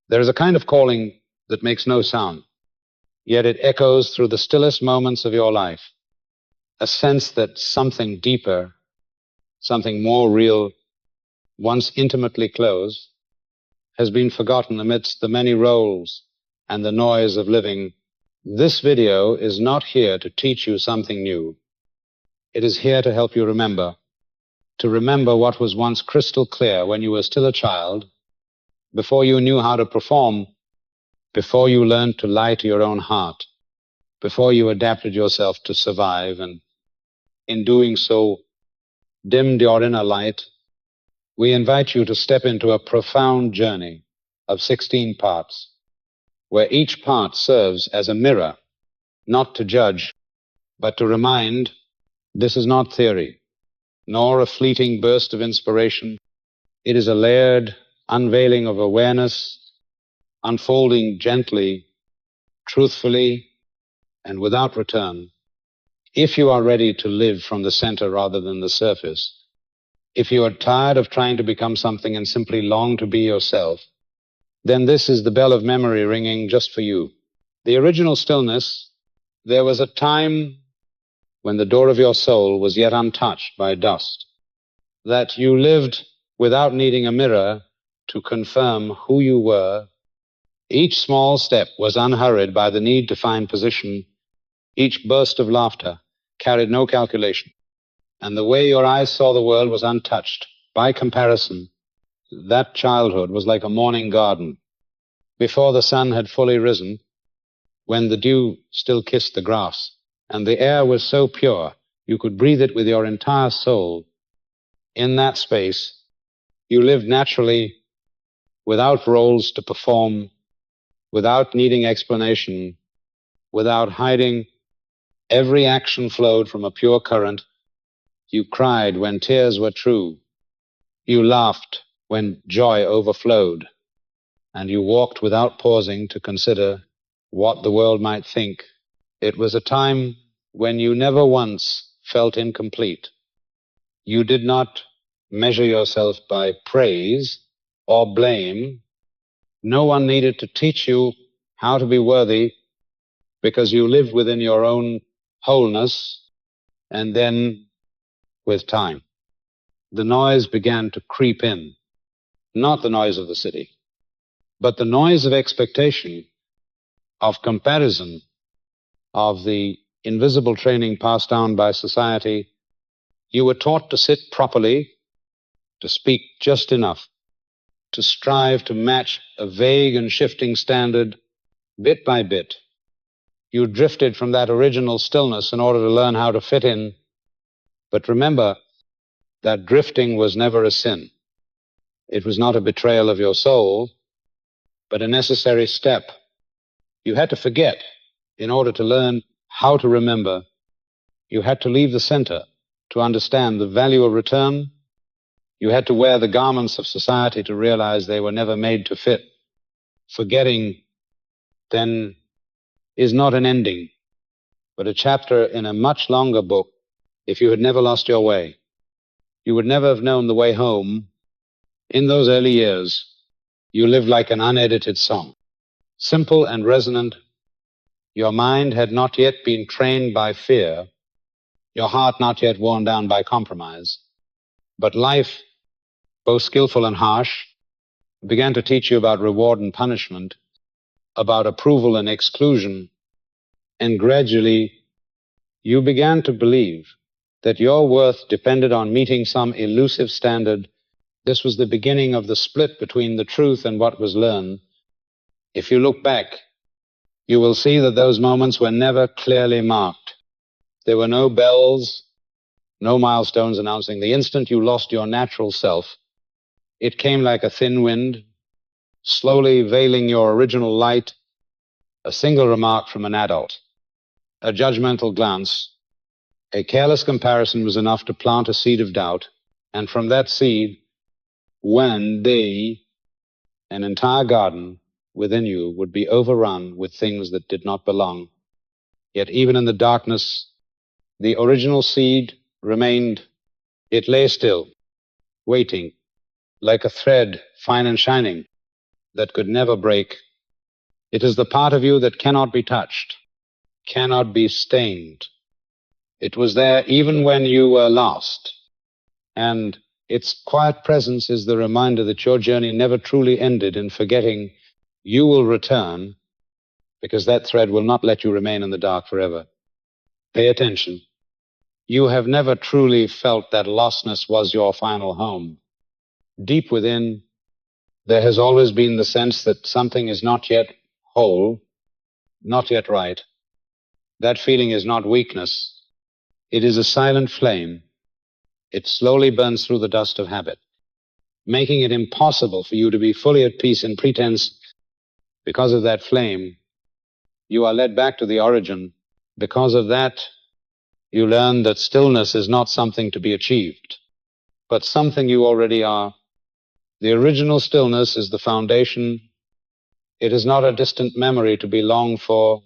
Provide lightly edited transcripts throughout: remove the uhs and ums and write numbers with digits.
There is a kind of calling that makes no sound, yet it echoes through the stillest moments of your life, a sense that something deeper, something more real, once intimately close, has been forgotten amidst the many roles and the noise of living. This video is not here to teach you something new. It is here to help you to remember what was once crystal clear when you were still a child, before you knew how to perform, before you learned to lie to your own heart, before you adapted yourself to survive, and in doing so dimmed your inner light. We invite you to step into a profound journey of 16 parts, where each part serves as a mirror, not to judge, but to remind. This is not theory, nor a fleeting burst of inspiration. It is a layered unveiling of awareness, unfolding gently, truthfully, and without return. If you are ready to live from the center rather than the surface, if you are tired of trying to become something and simply long to be yourself, then this is the bell of memory ringing just for you. The original stillness, there was a time when the door of your soul was yet untouched by dust, that you lived without needing a mirror to confirm who you were. Each small step was unhurried by the need to find position. Each burst of laughter carried no calculation, and the way your eyes saw the world was untouched. By comparison, that childhood was like a morning garden, before the sun had fully risen, when the dew still kissed the grass, and the air was so pure you could breathe it with your entire soul. In that space, you lived naturally, without roles to perform, without needing explanation, without hiding. Every action flowed from a pure current. You cried when tears were true. You laughed when joy overflowed. And you walked without pausing to consider what the world might think. It was a time when you never once felt incomplete. You did not measure yourself by praise or blame. No one needed to teach you how to be worthy, because you lived within your own wholeness. And then, with time, the noise began to creep in, not the noise of the city, but the noise of expectation, of comparison, of the invisible training passed down by society. You were taught to sit properly, to speak just enough, to strive to match a vague and shifting standard bit by bit. You drifted from that original stillness in order to learn how to fit in. But remember that drifting was never a sin. It was not a betrayal of your soul, but a necessary step. You had to forget in order to learn how to remember. You had to leave the center to understand the value of return. You had to wear the garments of society to realize they were never made to fit. Forgetting, then, is not an ending, but a chapter in a much longer book. If you had never lost your way, you would never have known the way home. In those early years, you lived like an unedited song, simple and resonant. Your mind had not yet been trained by fear, your heart not yet worn down by compromise. But life, both skillful and harsh, began to teach you about reward and punishment, about approval and exclusion, and gradually you began to believe that your worth depended on meeting some elusive standard. This was the beginning of the split between the truth and what was learned. If you look back, you will see that those moments were never clearly marked. There were no bells, no milestones announcing the instant you lost your natural self. It came like a thin wind, slowly veiling your original light. A single remark from an adult, a judgmental glance, a careless comparison was enough to plant a seed of doubt. And from that seed, one day, an entire garden within you would be overrun with things that did not belong. Yet even in the darkness, the original seed remained. It lay still, waiting, like a thread fine and shining, that could never break. It is the part of you that cannot be touched, cannot be stained. It was there even when you were lost, and its quiet presence is the reminder that your journey never truly ended in forgetting you will return, because that thread will not let you remain in the dark forever. Pay attention. You have never truly felt that lostness was your final home. Deep within, there has always been the sense that something is not yet whole, not yet right. That feeling is not weakness. It is a silent flame. It slowly burns through the dust of habit, making it impossible for you to be fully at peace in pretense. Because of that flame, you are led back to the origin. Because of that, you learn that stillness is not something to be achieved, but something you already are. The original stillness is the foundation. It is not a distant memory to be longed for,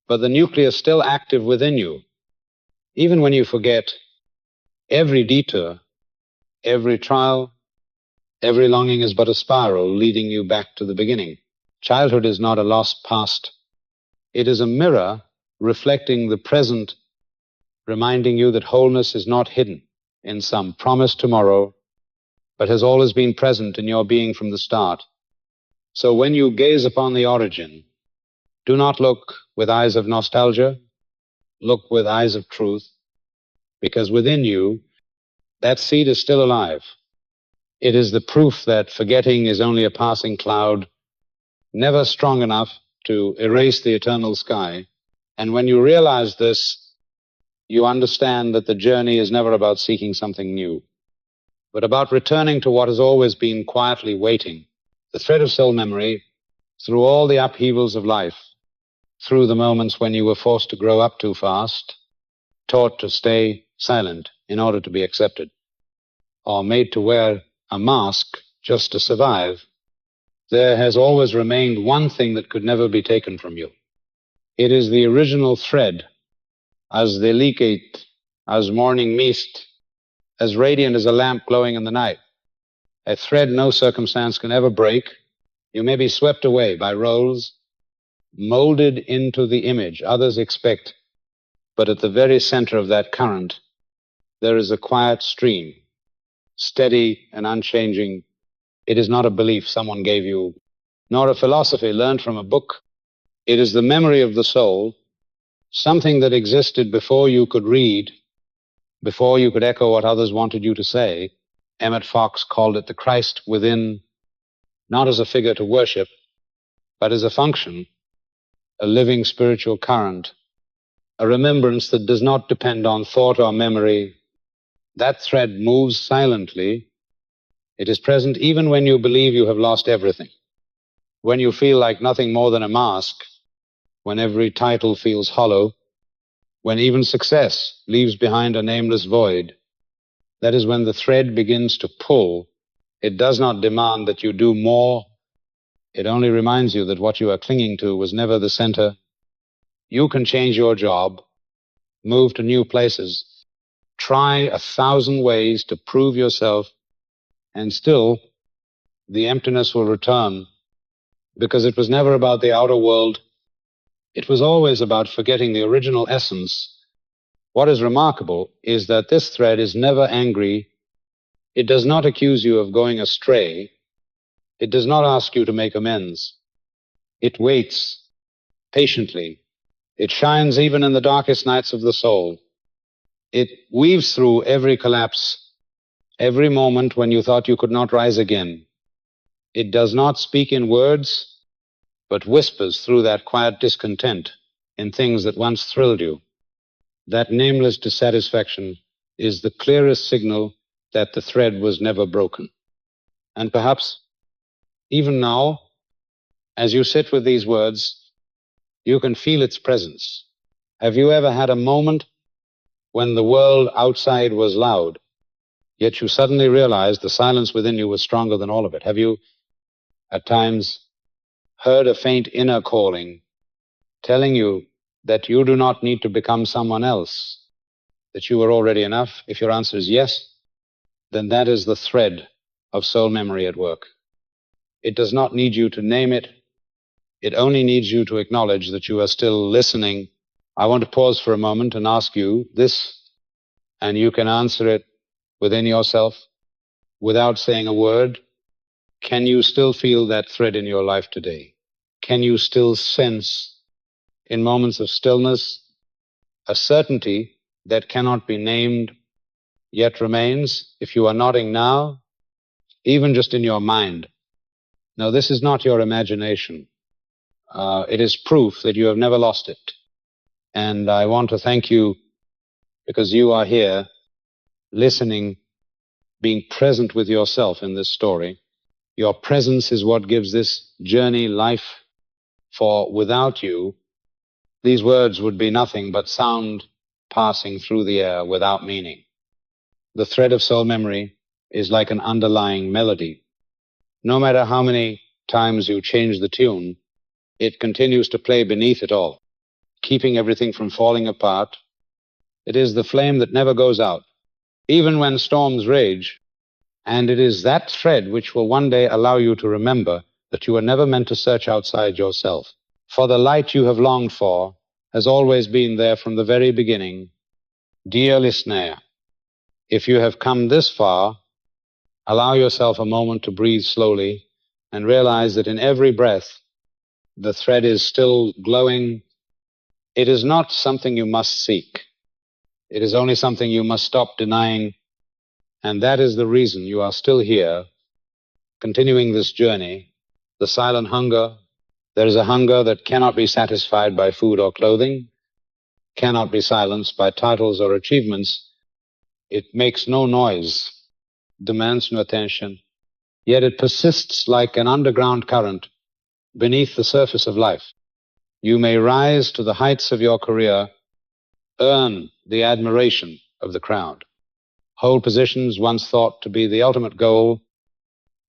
but the nucleus still active within you. Even when you forget, every detour, every trial, every longing is but a spiral leading you back to the beginning. Childhood is not a lost past. It is a mirror reflecting the present, reminding you that wholeness is not hidden in some promised tomorrow, but has always been present in your being from the start. So when you gaze upon the origin, do not look with eyes of nostalgia, look with eyes of truth, because within you, that seed is still alive. It is the proof that forgetting is only a passing cloud, never strong enough to erase the eternal sky. And when you realize this, you understand that the journey is never about seeking something new, but about returning to what has always been quietly waiting. The thread of soul memory, through all the upheavals of life, through the moments when you were forced to grow up too fast, taught to stay silent in order to be accepted, or made to wear a mask just to survive, there has always remained one thing that could never be taken from you. It is the original thread, as delicate as morning mist, as radiant as a lamp glowing in the night. A thread no circumstance can ever break. You may be swept away by roles, molded into the image others expect, but at the very center of that current, there is a quiet stream, steady and unchanging. It is not a belief someone gave you, nor a philosophy learned from a book. It is the memory of the soul, something that existed before you could read, before you could echo what others wanted you to say. Emmet called it the Christ within, not as a figure to worship, but as a function, a living spiritual current, a remembrance that does not depend on thought or memory. That thread moves silently. It is present even when you believe you have lost everything, when you feel like nothing more than a mask, when every title feels hollow, when even success leaves behind a nameless void. That is when the thread begins to pull. It does not demand that you do more. It only reminds you that what you are clinging to was never the center. You can change your job, move to new places, try 1,000 ways to prove yourself, and still the emptiness will return, because it was never about the outer world. It was always about forgetting the original essence. What is remarkable is that this thread is never angry. It does not accuse you of going astray. It does not ask you to make amends. It waits patiently. It shines even in the darkest nights of the soul. It weaves through every collapse, every moment when you thought you could not rise again. It does not speak in words, but whispers through that quiet discontent in things that once thrilled you. That nameless dissatisfaction is the clearest signal that the thread was never broken. And perhaps even now, as you sit with these words, you can feel its presence. Have you ever had a moment when the world outside was loud, yet you suddenly realized the silence within you was stronger than all of it? Have you, at times, heard a faint inner calling telling you that you do not need to become someone else, that you are already enough? If your answer is yes, then that is the thread of soul memory at work. It does not need you to name it. It only needs you to acknowledge that you are still listening. I want to pause for a moment and ask you this, and you can answer it within yourself without saying a word. Can you still feel that thread in your life today? Can you still sense, in moments of stillness, a certainty that cannot be named yet remains? If you are nodding now, even just in your mind, now this is not your imagination. It is proof that you have never lost it. And I want to thank you because you are here listening, being present with yourself in this story. Your presence is what gives this journey life, for without you, these words would be nothing but sound passing through the air without meaning. The thread of soul memory is like an underlying melody. No matter how many times you change the tune, it continues to play beneath it all, keeping everything from falling apart. It is the flame that never goes out, even when storms rage. And it is that thread which will one day allow you to remember that you were never meant to search outside yourself. For the light you have longed for has always been there from the very beginning. Dear listener, if you have come this far, allow yourself a moment to breathe slowly and realize that in every breath, the thread is still glowing. It is not something you must seek. It is only something you must stop denying. And that is the reason you are still here, continuing this journey, the silent hunger. There is a hunger that cannot be satisfied by food or clothing, cannot be silenced by titles or achievements. It makes no noise, demands no attention, yet it persists like an underground current beneath the surface of life. You may rise to the heights of your career, earn the admiration of the crowd, hold positions once thought to be the ultimate goal,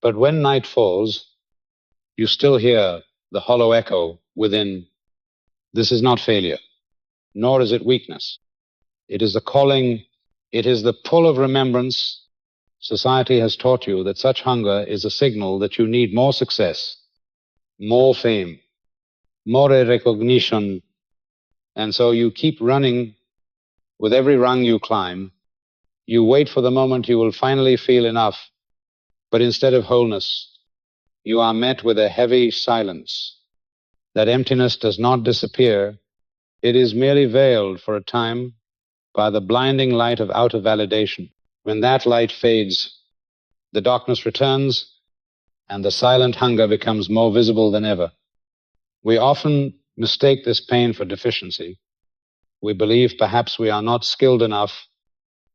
but when night falls, you still hear the hollow echo within. This is not failure, nor is it weakness. It is the calling, it is the pull of remembrance. Society has taught you that such hunger is a signal that you need more success, more fame, more recognition, and so you keep running with every rung you climb. You wait for the moment you will finally feel enough, but instead of wholeness, you are met with a heavy silence. That emptiness does not disappear. It is merely veiled for a time by the blinding light of outer validation. When that light fades, the darkness returns, and the silent hunger becomes more visible than ever. We often mistake this pain for deficiency. We believe perhaps we are not skilled enough,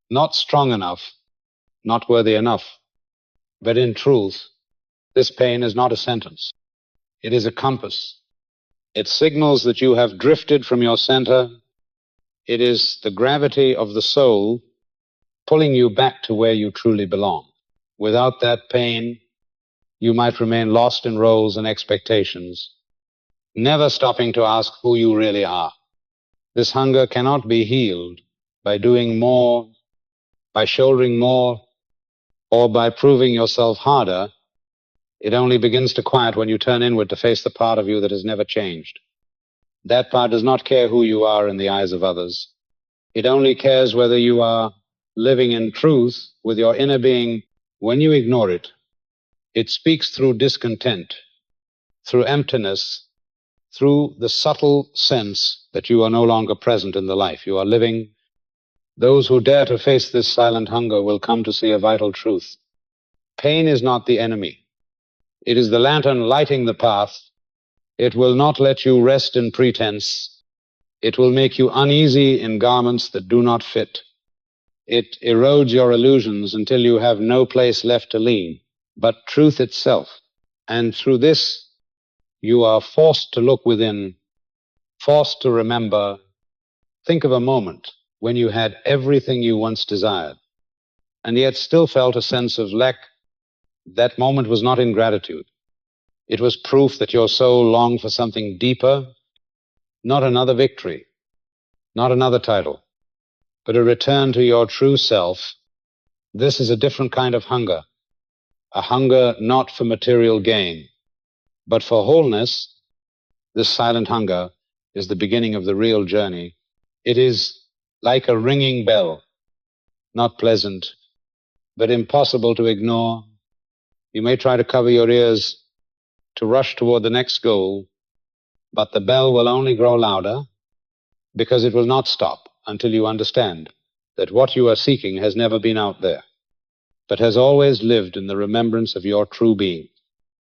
not strong enough, not worthy enough. But in truth, this pain is not a sentence. It is a compass. It signals that you have drifted from your center. It is the gravity of the soul pulling you back to where you truly belong. Without that pain, you might remain lost in roles and expectations, never stopping to ask who you really are. This hunger cannot be healed by doing more, by shouldering more, or by proving yourself harder. It only begins to quiet when you turn inward to face the part of you that has never changed. That part does not care who you are in the eyes of others. It only cares whether you are living in truth with your inner being. When you ignore it, it speaks through discontent, through emptiness, through the subtle sense that you are no longer present in the life you are living. Those who dare to face this silent hunger will come to see a vital truth. Pain is not the enemy. It is the lantern lighting the path. It will not let you rest in pretense. It will make you uneasy in garments that do not fit. It erodes your illusions until you have no place left to lean but truth itself. And through this, you are forced to look within, forced to remember. Think of a moment when you had everything you once desired, and yet still felt a sense of lack. That moment was not ingratitude. It was proof that your soul longed for something deeper, not another victory, not another title, but a return to your true self. This is a different kind of hunger. a hunger not for material gain, but for wholeness. This silent hunger is the beginning of the real journey. It is like a ringing bell, not pleasant, but impossible to ignore. You may try to cover your ears to rush toward the next goal, but the bell will only grow louder because it will not stop until you understand that what you are seeking has never been out there, but has always lived in the remembrance of your true being.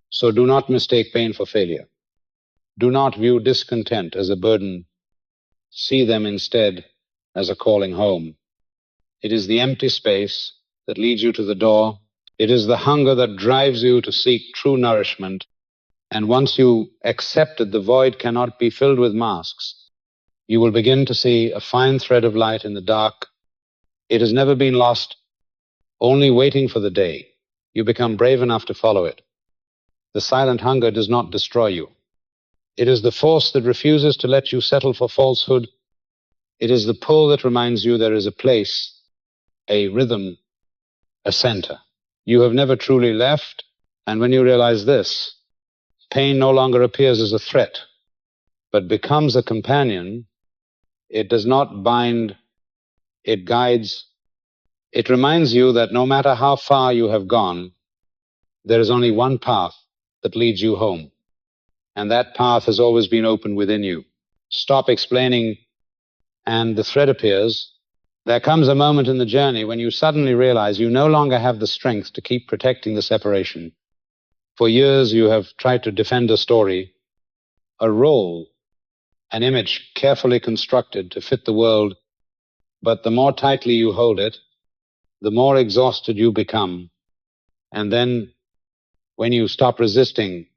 So do not mistake pain for failure. Do not view discontent as a burden. See them instead as a calling home. It is the empty space that leads you to the door. It is the hunger that drives you to seek true nourishment. And once you accept that the void cannot be filled with masks, you will begin to see a fine thread of light in the dark. It has never been lost, only waiting for the day you become brave enough to follow it. The silent hunger does not destroy you. It is the force that refuses to let you settle for falsehood. It is the pull that reminds you there is a place, a rhythm, a center. You have never truly left, and when you realize this, pain no longer appears as a threat, but becomes a companion. It does not bind, it guides. It reminds you that no matter how far you have gone, there is only one path that leads you home, and that path has always been open within you. Stop explaining, and the thread appears. There comes a moment in the journey when you suddenly realize you no longer have the strength to keep protecting the separation. For years you have tried to defend a story, a role, an image carefully constructed to fit the world, but the more tightly you hold it, the more exhausted you become. And then, when you stop resisting,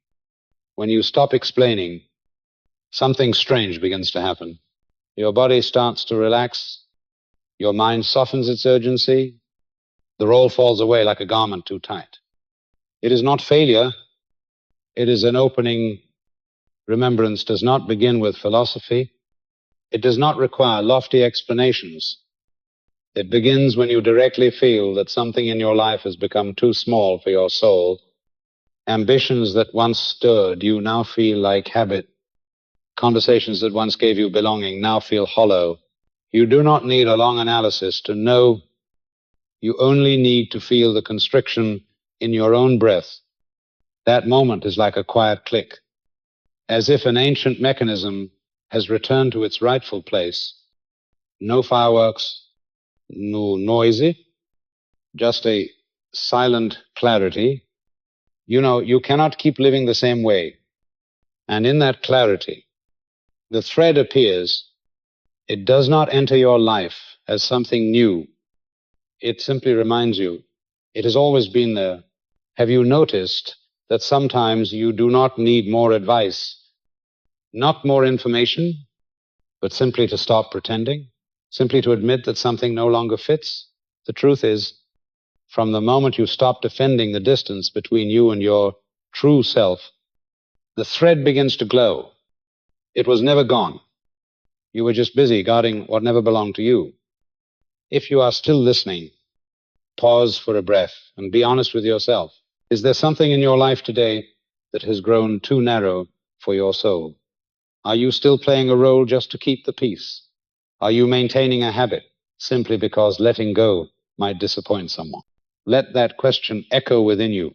when you stop explaining, something strange begins to happen. Your body starts to relax, your mind softens its urgency, the role falls away like a garment too tight. It is not failure, it is an opening. Remembrance does not begin with philosophy. It does not require lofty explanations. It begins when you directly feel that something in your life has become too small for your soul. Ambitions that once stirred you now feel like habit. Conversations that once gave you belonging now feel hollow. You do not need a long analysis to know. You only need to feel the constriction in your own breath. That moment is like a quiet click, as if an ancient mechanism has returned to its rightful place. No fireworks, no noisy, just a silent clarity. You know, you cannot keep living the same way. And in that clarity, the thread appears. It does not enter your life as something new. It simply reminds you, it has always been there. Have you noticed that sometimes you do not need more advice, not more information, but simply to stop pretending, simply to admit that something no longer fits? The truth is, from the moment you stop defending the distance between you and your true self, the thread begins to glow. It was never gone. You were just busy guarding what never belonged to you. If you are still listening, pause for a breath and be honest with yourself. Is there something in your life today that has grown too narrow for your soul? Are you still playing a role just to keep the peace? Are you maintaining a habit simply because letting go might disappoint someone? Let that question echo within you.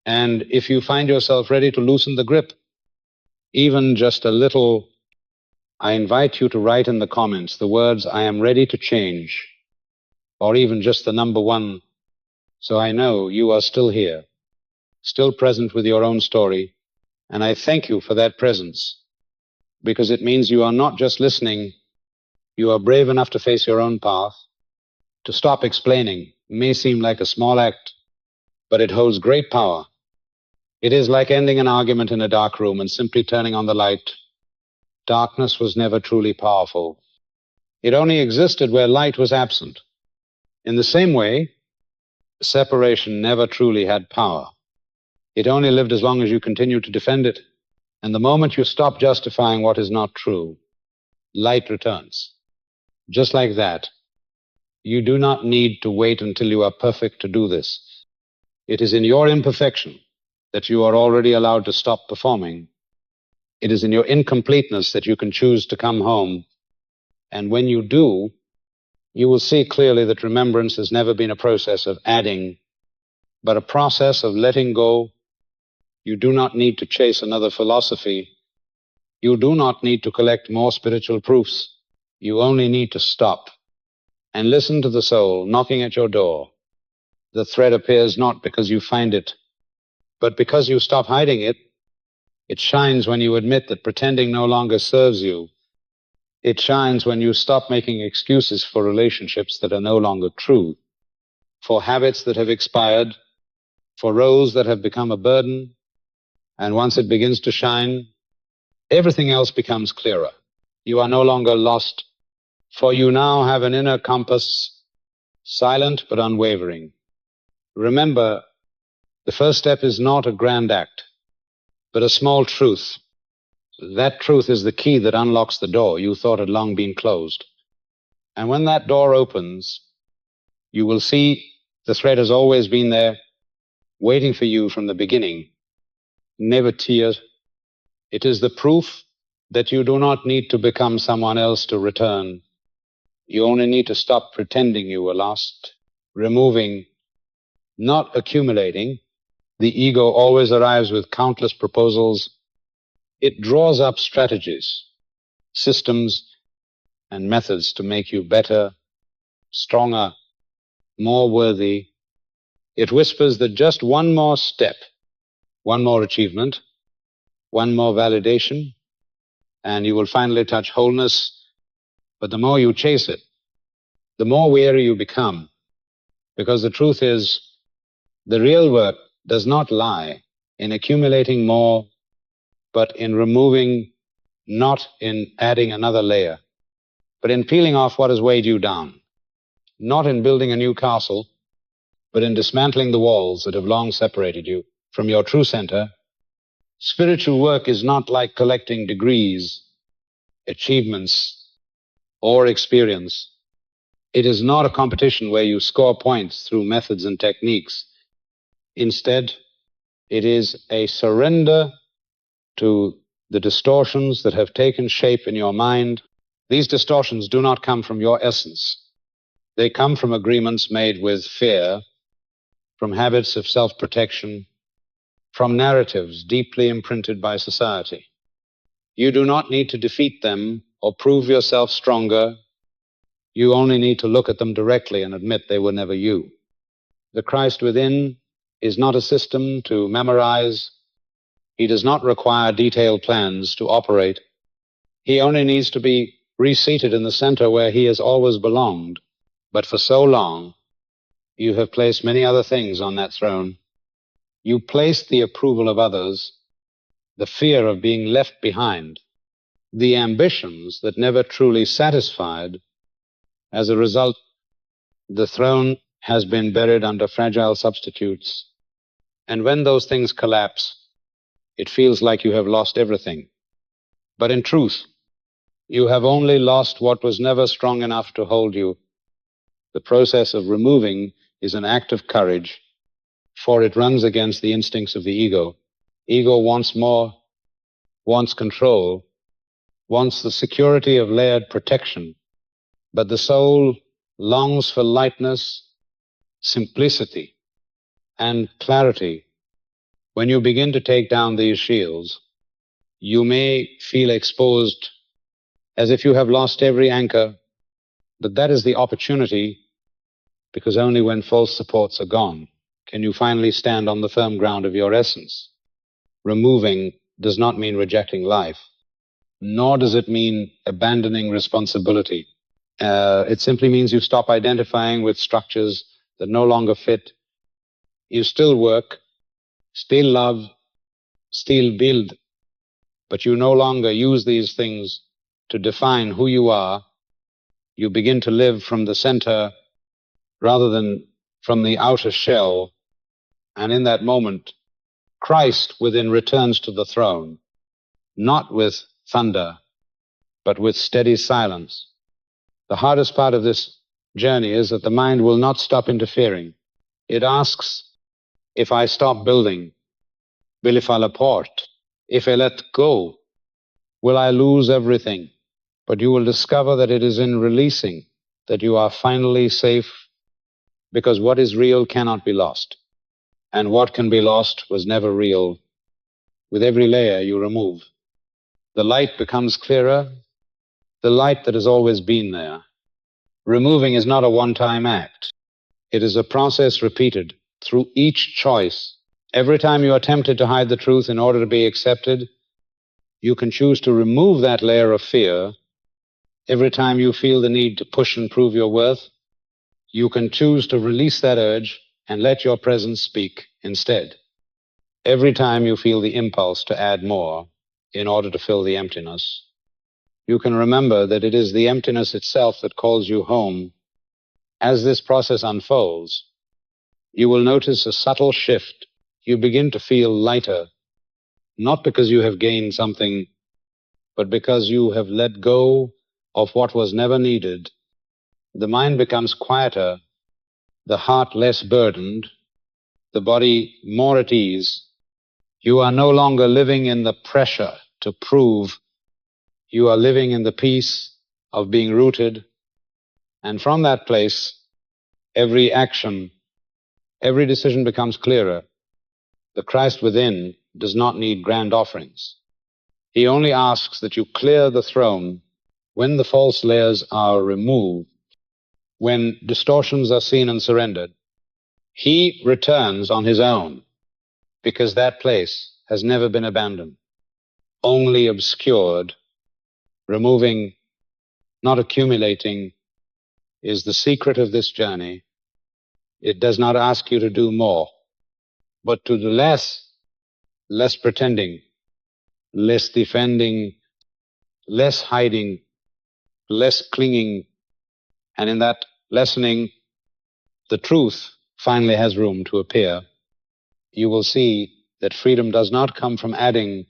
And if you find yourself ready to loosen the grip, even just a little, I invite you to write in the comments the words, "I am ready to change," or even just the number 1, so I know you are still here, still present with your own story. And I thank you for that presence, because it means you are not just listening, you are brave enough to face your own path. To stop explaining may seem like a small act, but it holds great power. It is like ending an argument in a dark room and simply turning on the light. Darkness was never truly powerful. It only existed where light was absent. In the same way, separation never truly had power. It only lived as long as you continued to defend it. And the moment you stop justifying what is not true, light returns. Just like that. You do not need to wait until you are perfect to do this. It is in your imperfection that you are already allowed to stop performing. It is in your incompleteness that you can choose to come home. And when you do, you will see clearly that remembrance has never been a process of adding, but a process of letting go. You do not need to chase another philosophy. You do not need to collect more spiritual proofs. You only need to stop and listen to the soul knocking at your door. The thread appears not because you find it, but because you stop hiding it. It shines when you admit that pretending no longer serves you. It shines when you stop making excuses for relationships that are no longer true, for habits that have expired, for roles that have become a burden. And once it begins to shine, everything else becomes clearer. You are no longer lost, for you now have an inner compass, silent but unwavering. Remember, the first step is not a grand act, but a small truth. That truth is the key that unlocks the door you thought had long been closed. And when that door opens, you will see the thread has always been there, waiting for you from the beginning, never teared. It is the proof that you do not need to become someone else to return. You only need to stop pretending you were lost, removing, not accumulating. The ego always arrives with countless proposals. It draws up strategies, systems, and methods to make you better, stronger, more worthy. It whispers that just one more step, one more achievement, one more validation, and you will finally touch wholeness. But the more you chase it, the more weary you become, because the truth is, the real work does not lie in accumulating more, but in removing, not in adding another layer, but in peeling off what has weighed you down, not in building a new castle, but in dismantling the walls that have long separated you from your true center. Spiritual work is not like collecting degrees, achievements, or experience. It is not a competition where you score points through methods and techniques. Instead, it is a surrender to the distortions that have taken shape in your mind. These distortions do not come from your essence. They come from agreements made with fear, from habits of self-protection, from narratives deeply imprinted by society. You do not need to defeat them or prove yourself stronger. You only need to look at them directly and admit they were never you. The Christ within is not a system to memorize. He does not require detailed plans to operate. He only needs to be reseated in the center where he has always belonged. But for so long, you have placed many other things on that throne. You placed the approval of others, the fear of being left behind, the ambitions that never truly satisfied. As a result, the throne has been buried under fragile substitutes. And when those things collapse, it feels like you have lost everything. But in truth, you have only lost what was never strong enough to hold you. The process of removing is an act of courage, for it runs against the instincts of the ego. Ego wants more, wants control, wants the security of layered protection. But the soul longs for lightness, simplicity, and clarity. When you begin to take down these shields, you may feel exposed as if you have lost every anchor, but that is the opportunity, because only when false supports are gone can you finally stand on the firm ground of your essence. Removing does not mean rejecting life, nor does it mean abandoning responsibility. It simply means you stop identifying with structures that no longer fit. You still work, still love, still build, but you no longer use these things to define who you are. You begin to live from the center rather than from the outer shell. And in that moment, Christ within returns to the throne, not with thunder, but with steady silence. The hardest part of this journey is that the mind will not stop interfering. It asks, If I stop building, will I fall apart? If I let go, will I lose everything? But you will discover that it is in releasing that you are finally safe, because what is real cannot be lost, and what can be lost was never real. With every layer you remove, the light becomes clearer, the light that has always been there. Removing is not a one-time act. It is a process repeated through each choice. Every time you are tempted to hide the truth in order to be accepted, you can choose to remove that layer of fear. Every time you feel the need to push and prove your worth, you can choose to release that urge and let your presence speak instead. Every time you feel the impulse to add more in order to fill the emptiness, you can remember that it is the emptiness itself that calls you home. As this process unfolds, you will notice a subtle shift. You begin to feel lighter, not because you have gained something, but because you have let go of what was never needed. The mind becomes quieter, the heart less burdened, the body more at ease. You are no longer living in the pressure to prove. You are living in the peace of being rooted. And from that place, every action, every decision becomes clearer. The Christ within does not need grand offerings. He only asks that you clear the throne when the false layers are removed, when distortions are seen and surrendered. He returns on his own, because that place has never been abandoned, only obscured. Removing, not accumulating, is the secret of this journey. It does not ask you to do more, but to do less, less pretending, less defending, less hiding, less clinging, and in that lessening, the truth finally has room to appear. You will see that freedom does not come from adding,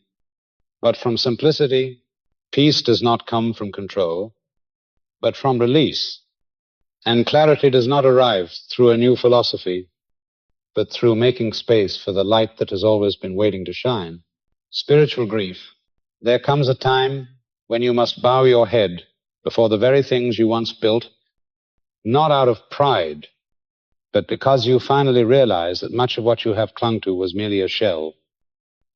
but from simplicity. Peace does not come from control, but from release. And clarity does not arrive through a new philosophy, but through making space for the light that has always been waiting to shine. Spiritual grief. There comes a time when you must bow your head before the very things you once built, not out of pride, but because you finally realize that much of what you have clung to was merely a shell.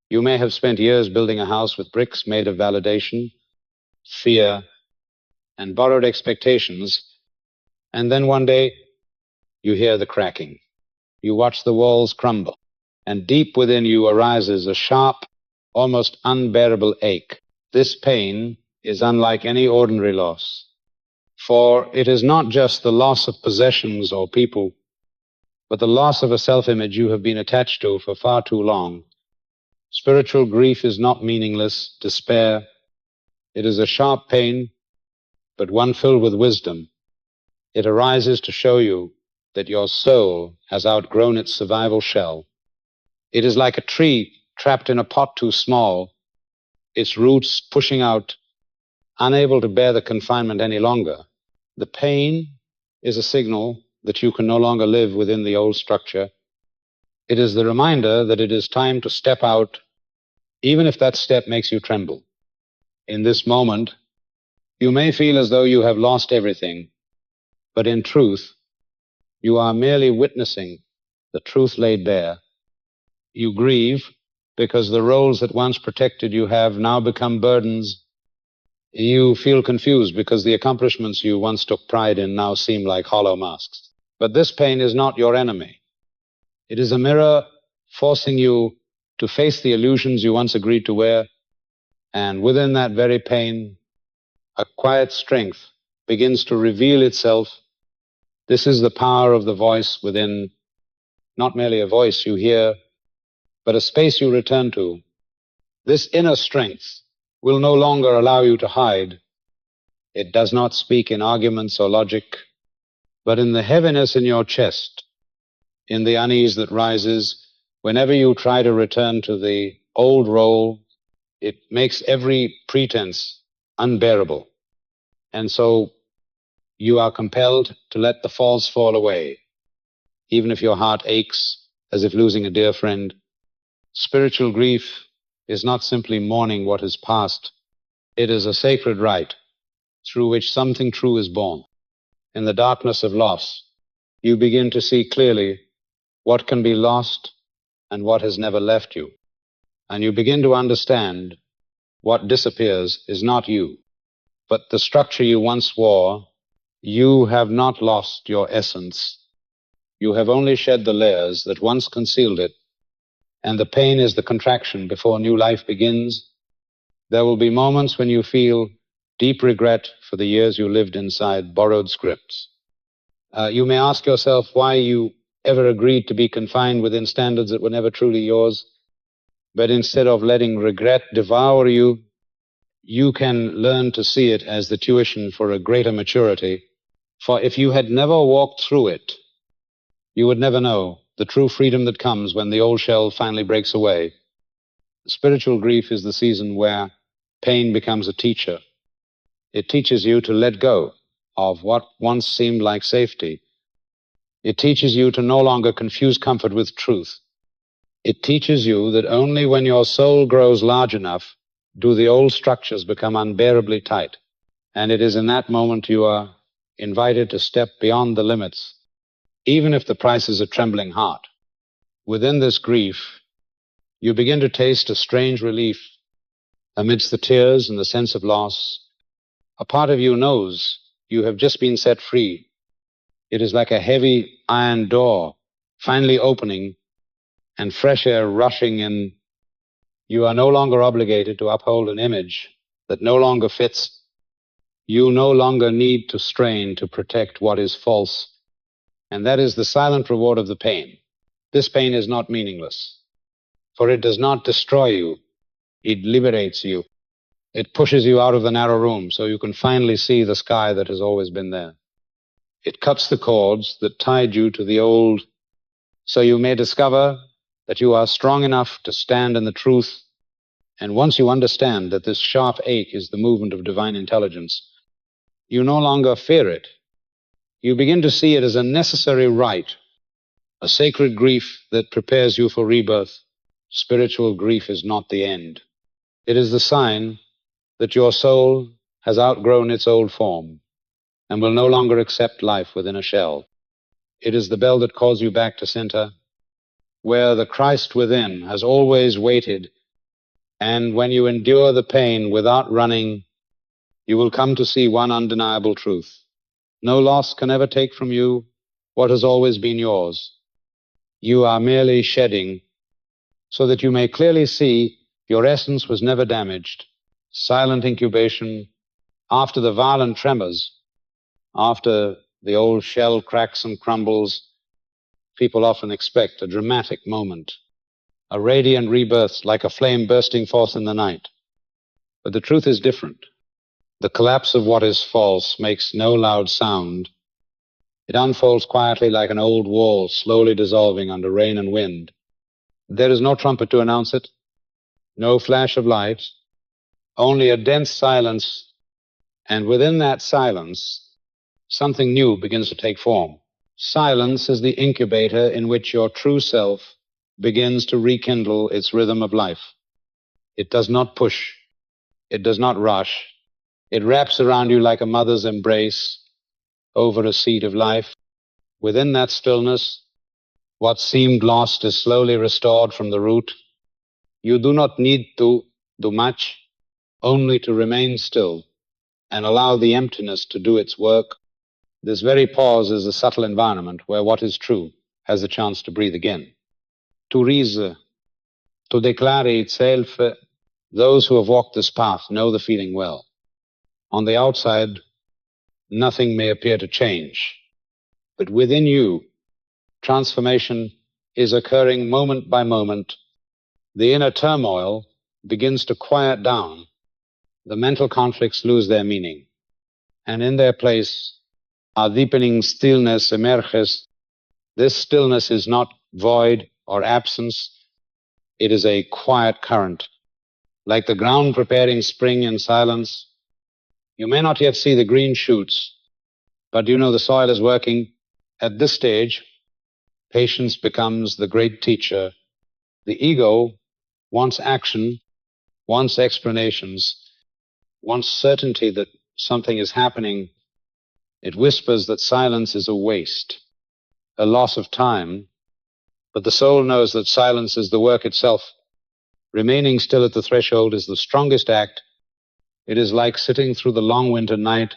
You may have spent years building a house with bricks made of validation, fear, and borrowed expectations, and then one day you hear the cracking. You watch the walls crumble, and deep within you arises a sharp, almost unbearable ache. This pain is unlike any ordinary loss, for it is not just the loss of possessions or people, but the loss of a self-image you have been attached to for far too long. Spiritual grief is not meaningless despair. It is a sharp pain, but one filled with wisdom. It arises to show you that your soul has outgrown its survival shell. It is like a tree trapped in a pot too small, its roots pushing out, unable to bear the confinement any longer. The pain is a signal that you can no longer live within the old structure. It is the reminder that it is time to step out, even if that step makes you tremble. In this moment, you may feel as though you have lost everything, but in truth, you are merely witnessing the truth laid bare. You grieve because the roles that once protected you have now become burdens. You feel confused because the accomplishments you once took pride in now seem like hollow masks. But this pain is not your enemy. It is a mirror forcing you to face the illusions you once agreed to wear, and within that very pain, a quiet strength begins to reveal itself. This is the power of the voice within, not merely a voice you hear, but a space you return to. This inner strength will no longer allow you to hide. It does not speak in arguments or logic, but in the heaviness in your chest, in the unease that rises whenever you try to return to the old role. It makes every pretense unbearable. And so you are compelled to let the false fall away, even if your heart aches, as if losing a dear friend. Spiritual grief is not simply mourning what is past. It is a sacred rite through which something true is born. In the darkness of loss, you begin to see clearly what can be lost and what has never left you. And you begin to understand what disappears is not you, but the structure you once wore. You have not lost your essence. You have only shed the layers that once concealed it, and the pain is the contraction before new life begins. There will be moments when you feel deep regret for the years you lived inside borrowed scripts. You may ask yourself why you ever agreed to be confined within standards that were never truly yours. But instead of letting regret devour you, you can learn to see it as the tuition for a greater maturity. For if you had never walked through it, you would never know the true freedom that comes when the old shell finally breaks away. Spiritual grief is the season where pain becomes a teacher. It teaches you to let go of what once seemed like safety. It teaches you to no longer confuse comfort with truth. It teaches you that only when your soul grows large enough do the old structures become unbearably tight. And it is in that moment you are invited to step beyond the limits, even if the price is a trembling heart. Within this grief, you begin to taste a strange relief. Amidst the tears and the sense of loss, a part of you knows you have just been set free. It is like a heavy iron door finally opening and fresh air rushing in. You are no longer obligated to uphold an image that no longer fits. You no longer need to strain to protect what is false. And that is the silent reward of the pain. This pain is not meaningless, for it does not destroy you. It liberates you. It pushes you out of the narrow room so you can finally see the sky that has always been there. It cuts the cords that tied you to the old, so you may discover that you are strong enough to stand in the truth. And once you understand that this sharp ache is the movement of divine intelligence, you no longer fear it. You begin to see it as a necessary rite, a sacred grief that prepares you for rebirth. Spiritual grief is not the end. It is the sign that your soul has outgrown its old form and will no longer accept life within a shell. It is the bell that calls you back to center, where the Christ within has always waited. And when you endure the pain without running, you will come to see one undeniable truth. No loss can ever take from you what has always been yours. You are merely shedding so that you may clearly see your essence was never damaged. Silent incubation, after the violent tremors, after the old shell cracks and crumbles, people often expect a dramatic moment, a radiant rebirth like a flame bursting forth in the night. But the truth is different. The collapse of what is false makes no loud sound. It unfolds quietly like an old wall slowly dissolving under rain and wind. There is no trumpet to announce it, no flash of light, only a dense silence, and within that silence, something new begins to take form. Silence is the incubator in which your true self begins to rekindle its rhythm of life. It does not push. It does not rush. It wraps around you like a mother's embrace over a seed of life. Within that stillness, what seemed lost is slowly restored from the root. You do not need to do much, only to remain still and allow the emptiness to do its work. This very pause is a subtle environment where what is true has the chance to breathe again. To rise, to declare itself, those who have walked this path know the feeling well. On the outside, nothing may appear to change, but within you, transformation is occurring moment by moment. The inner turmoil begins to quiet down. The mental conflicts lose their meaning, and in their place, a deepening stillness emerges. This stillness is not void or absence. It is a quiet current, like the ground preparing spring in silence. You may not yet see the green shoots, but you know the soil is working. At this stage, Patience becomes the great teacher. The ego wants action, wants explanations, wants certainty that something is happening. It whispers that silence is a waste, a loss of time, but the soul knows that silence is the work itself. Remaining still at the threshold is the strongest act. It is like sitting through the long winter night,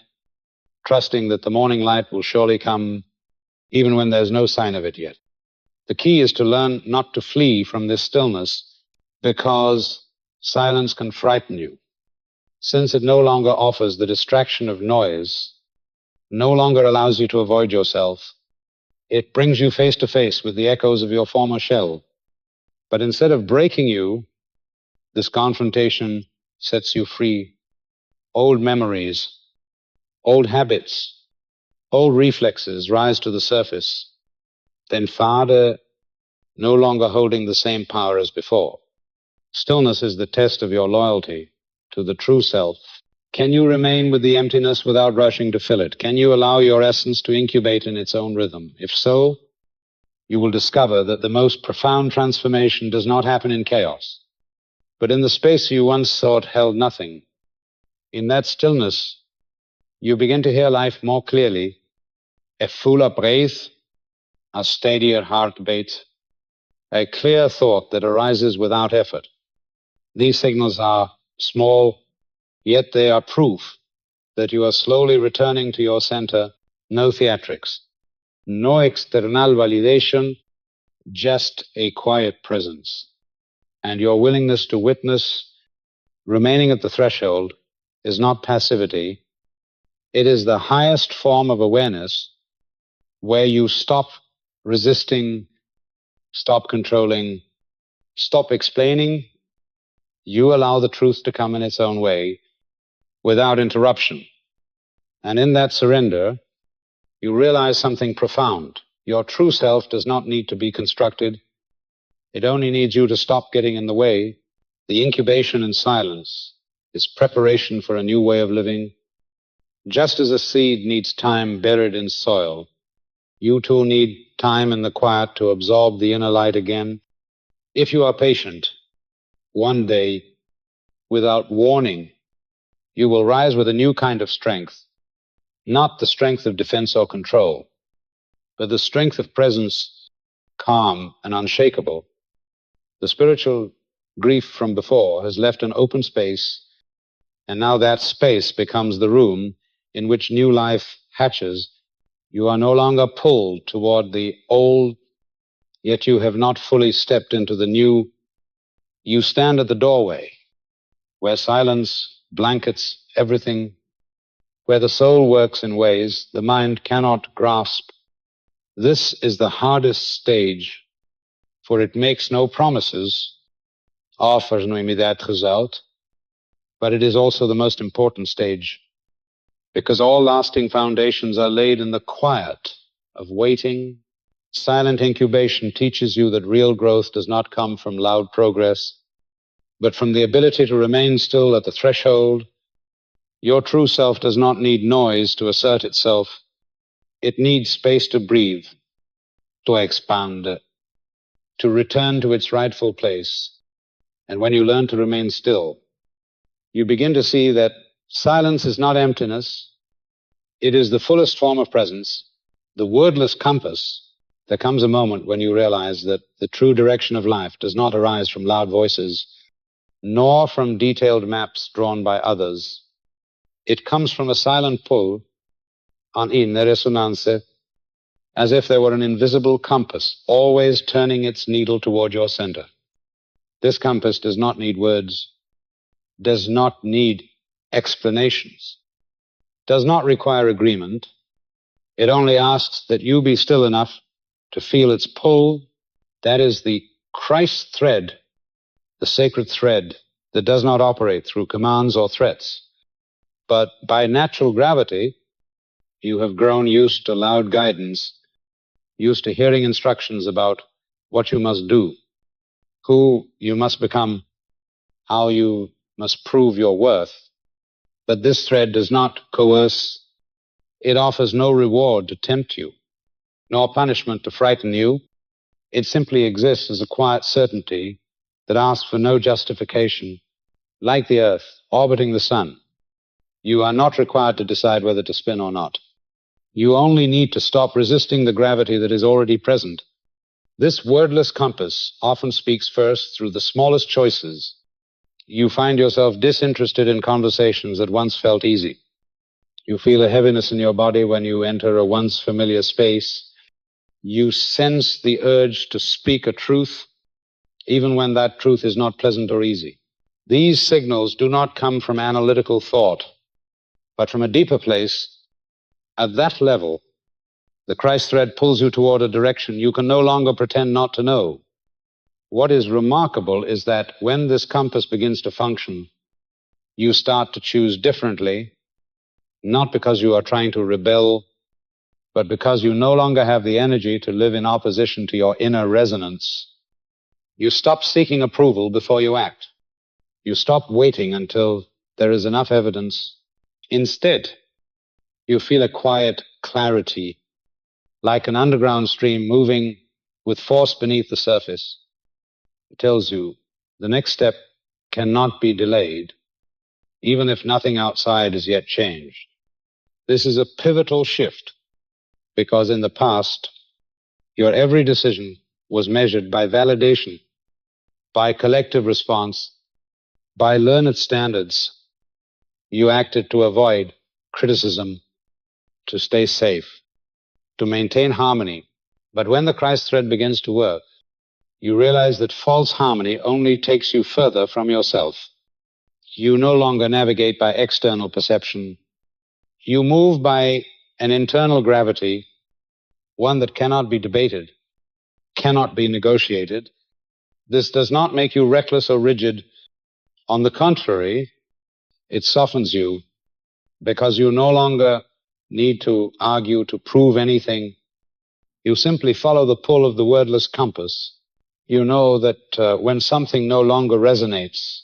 trusting that the morning light will surely come, even when there's no sign of it yet. The key is to learn not to flee from this stillness, because silence can frighten you. Since it no longer offers the distraction of noise, no longer allows you to avoid yourself, it brings you face to face with the echoes of your former shell. But instead of breaking you, this confrontation sets you free. Old memories, old habits, old reflexes rise to the surface. Then Father, no longer holding the same power as before. Stillness is the test of your loyalty to the true self. Can you remain with the emptiness without rushing to fill it? Can you allow your essence to incubate in its own rhythm? If so, you will discover that the most profound transformation does not happen in chaos, but in the space you once thought held nothing. In that stillness, you begin to hear life more clearly, a fuller breath, a steadier heartbeat, a clear thought that arises without effort. These signals are small, yet they are proof that you are slowly returning to your center. No theatrics, no external validation, just a quiet presence. And your willingness to witness, remaining at the threshold, is not passivity. It is the highest form of awareness, where you stop resisting, stop controlling, stop explaining. You allow the truth to come in its own way, without interruption. And in that surrender, you realize something profound. Your true self does not need to be constructed. It only needs you to stop getting in the way. The incubation in silence is preparation for a new way of living. Just as a seed needs time buried in soil, you too need time in the quiet to absorb the inner light again. If you are patient, one day, without warning, you will rise with a new kind of strength, not the strength of defense or control, but the strength of presence, calm and unshakable. The spiritual grief from before has left an open space, and now that space becomes the room in which new life hatches. You are no longer pulled toward the old, yet you have not fully stepped into the new. You stand at the doorway, where silence blankets everything, where the soul works in ways the mind cannot grasp. This is the hardest stage, for it makes no promises, offers no immediate result, but it is also the most important stage, because all lasting foundations are laid in the quiet of waiting. Silent incubation teaches you that real growth does not come from loud progress, but from the ability to remain still at the threshold. Your true self does not need noise to assert itself. It needs space to breathe, to expand, to return to its rightful place. And when you learn to remain still, you begin to see that silence is not emptiness. It is the fullest form of presence, the wordless compass. There comes a moment when you realize that the true direction of life does not arise from loud voices, nor from detailed maps drawn by others. It comes from a silent pull on inner resonance, as if there were an invisible compass always turning its needle toward your center. This compass does not need words, does not need explanations, does not require agreement. It only asks that you be still enough to feel its pull. That is the Christ thread, the sacred thread that does not operate through commands or threats. But by natural gravity, you have grown used to loud guidance, used to hearing instructions about what you must do, who you must become, how you must prove your worth. But this thread does not coerce. It offers no reward to tempt you, nor punishment to frighten you. It simply exists as a quiet certainty that asks for no justification. Like the Earth orbiting the Sun, you are not required to decide whether to spin or not. You only need to stop resisting the gravity that is already present. This wordless compass often speaks first through the smallest choices. You find yourself disinterested in conversations that once felt easy. You feel a heaviness in your body when you enter a once familiar space. You sense the urge to speak a truth, even when that truth is not pleasant or easy. These signals do not come from analytical thought, but from a deeper place. At that level, the Christ thread pulls you toward a direction you can no longer pretend not to know. What is remarkable is that when this compass begins to function, you start to choose differently, not because you are trying to rebel, but because you no longer have the energy to live in opposition to your inner resonance. You stop seeking approval before you act. You stop waiting until there is enough evidence. Instead, you feel a quiet clarity, like an underground stream moving with force beneath the surface. It tells you the next step cannot be delayed, even if nothing outside is yet changed. This is a pivotal shift, because in the past, your every decision was measured by validation, by collective response, by learned standards. You acted to avoid criticism, to stay safe, to maintain harmony. But when the Christ thread begins to work, you realize that false harmony only takes you further from yourself. You no longer navigate by external perception. You move by an internal gravity, one that cannot be debated, cannot be negotiated. This does not make you reckless or rigid. On the contrary, it softens you, because you no longer need to argue to prove anything. You simply follow the pull of the wordless compass. You know that when something no longer resonates,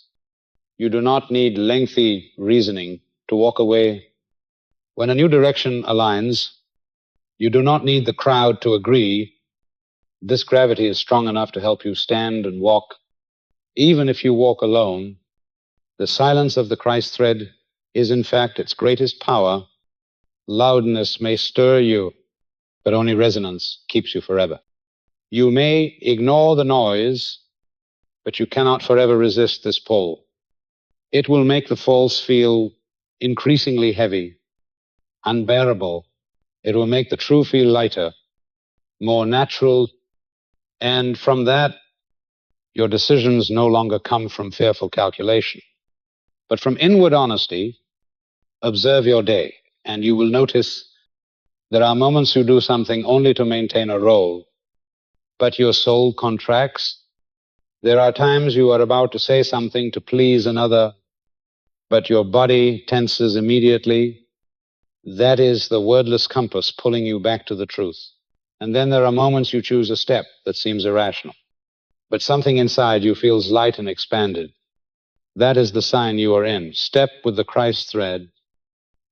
you do not need lengthy reasoning to walk away. When a new direction aligns, you do not need the crowd to agree. This gravity is strong enough to help you stand and walk. Even if you walk alone, the silence of the Christ thread is in fact its greatest power. Loudness may stir you, but only resonance keeps you forever. You may ignore the noise, but you cannot forever resist this pull. It will make the false feel increasingly heavy, unbearable. It will make the true feel lighter, more natural, and from that, your decisions no longer come from fearful calculation, but from inward honesty. Observe your day, and you will notice there are moments you do something only to maintain a role, but your soul contracts. There are times you are about to say something to please another, but your body tenses immediately. That is the wordless compass pulling you back to the truth. And then there are moments you choose a step that seems irrational, but something inside you feels light and expanded. That is the sign you are in. Step with the Christ thread.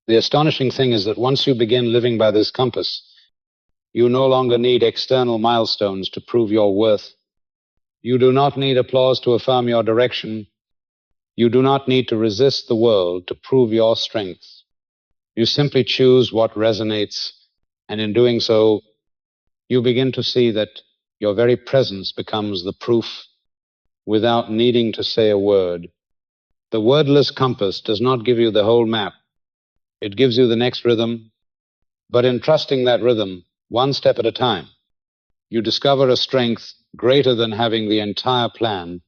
The astonishing thing is that once you begin living by this compass, you no longer need external milestones to prove your worth. You do not need applause to affirm your direction. You do not need to resist the world to prove your strength. You simply choose what resonates, and in doing so, you begin to see that your very presence becomes the proof without needing to say a word. The wordless compass does not give you the whole map. It gives you the next rhythm, but in trusting that rhythm, one step at a time, you discover a strength greater than having the entire plan,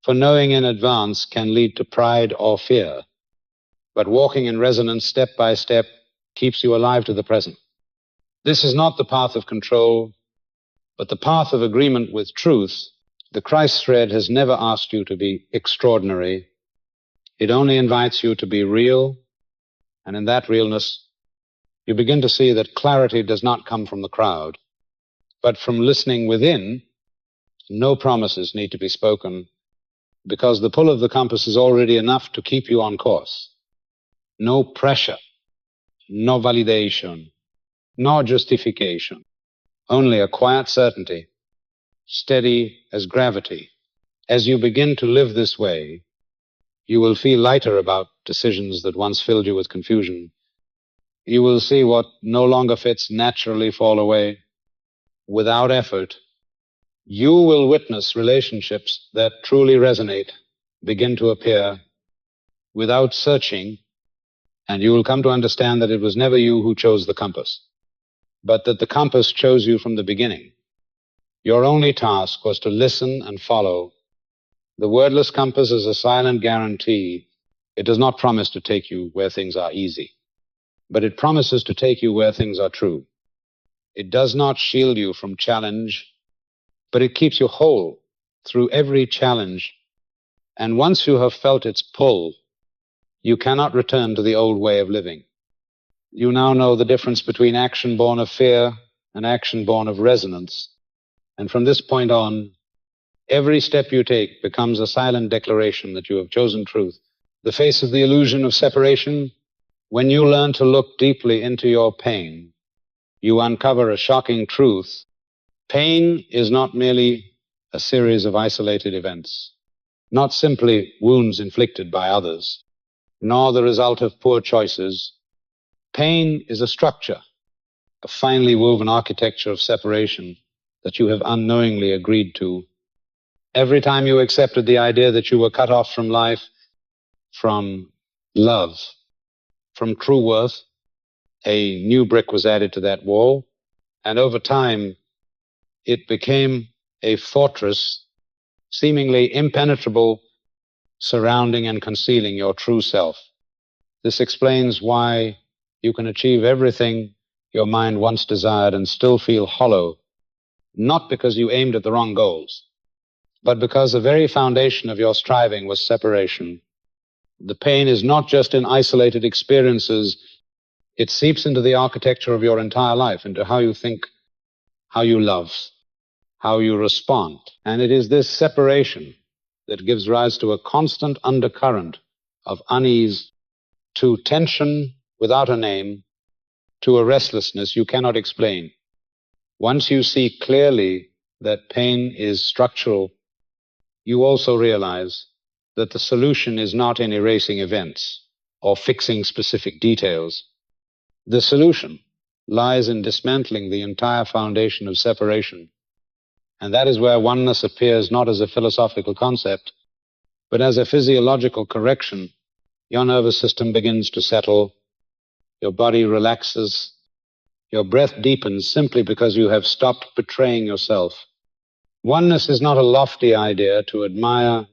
for knowing in advance can lead to pride or fear, but walking in resonance step by step keeps you alive to the present. This is not the path of control, but the path of agreement with truth. The Christ thread has never asked you to be extraordinary. It only invites you to be real, and in that realness, you begin to see that clarity does not come from the crowd, but from listening within. No promises need to be spoken, because the pull of the compass is already enough to keep you on course. No pressure, no validation, no justification, only a quiet certainty steady as gravity. As you begin to live this way, you will feel lighter about decisions that once filled you with confusion. You will see what no longer fits naturally fall away without effort. You will witness relationships that truly resonate begin to appear without searching, and you will come to understand that it was never you who chose the compass, but that the compass chose you from the beginning. Your only task was to listen and follow. The wordless compass is a silent guarantee. It does not promise to take you where things are easy, but it promises to take you where things are true. It does not shield you from challenge, but it keeps you whole through every challenge. And once you have felt its pull, you cannot return to the old way of living. You now know the difference between action born of fear and action born of resonance. And from this point on, every step you take becomes a silent declaration that you have chosen truth. The face of the illusion of separation, when you learn to look deeply into your pain, you uncover a shocking truth. Pain is not merely a series of isolated events, not simply wounds inflicted by others, nor the result of poor choices. Pain is a structure, a finely woven architecture of separation that you have unknowingly agreed to. Every time you accepted the idea that you were cut off from life, from love, from true worth, a new brick was added to that wall, and over time it became a fortress seemingly impenetrable, surrounding and concealing your true self. This explains why you can achieve everything your mind once desired and still feel hollow, not because you aimed at the wrong goals, but because the very foundation of your striving was separation. The pain is not just in isolated experiences, it seeps into the architecture of your entire life, into how you think, how you love, how you respond. And it is this separation that gives rise to a constant undercurrent of unease, to tension without a name, to a restlessness you cannot explain. Once you see clearly that pain is structural, you also realize that the solution is not in erasing events or fixing specific details. The solution lies in dismantling the entire foundation of separation. And that is where oneness appears not as a philosophical concept, but as a physiological correction. Your nervous system begins to settle, your body relaxes, your breath deepens simply because you have stopped betraying yourself. Oneness is not a lofty idea to admire.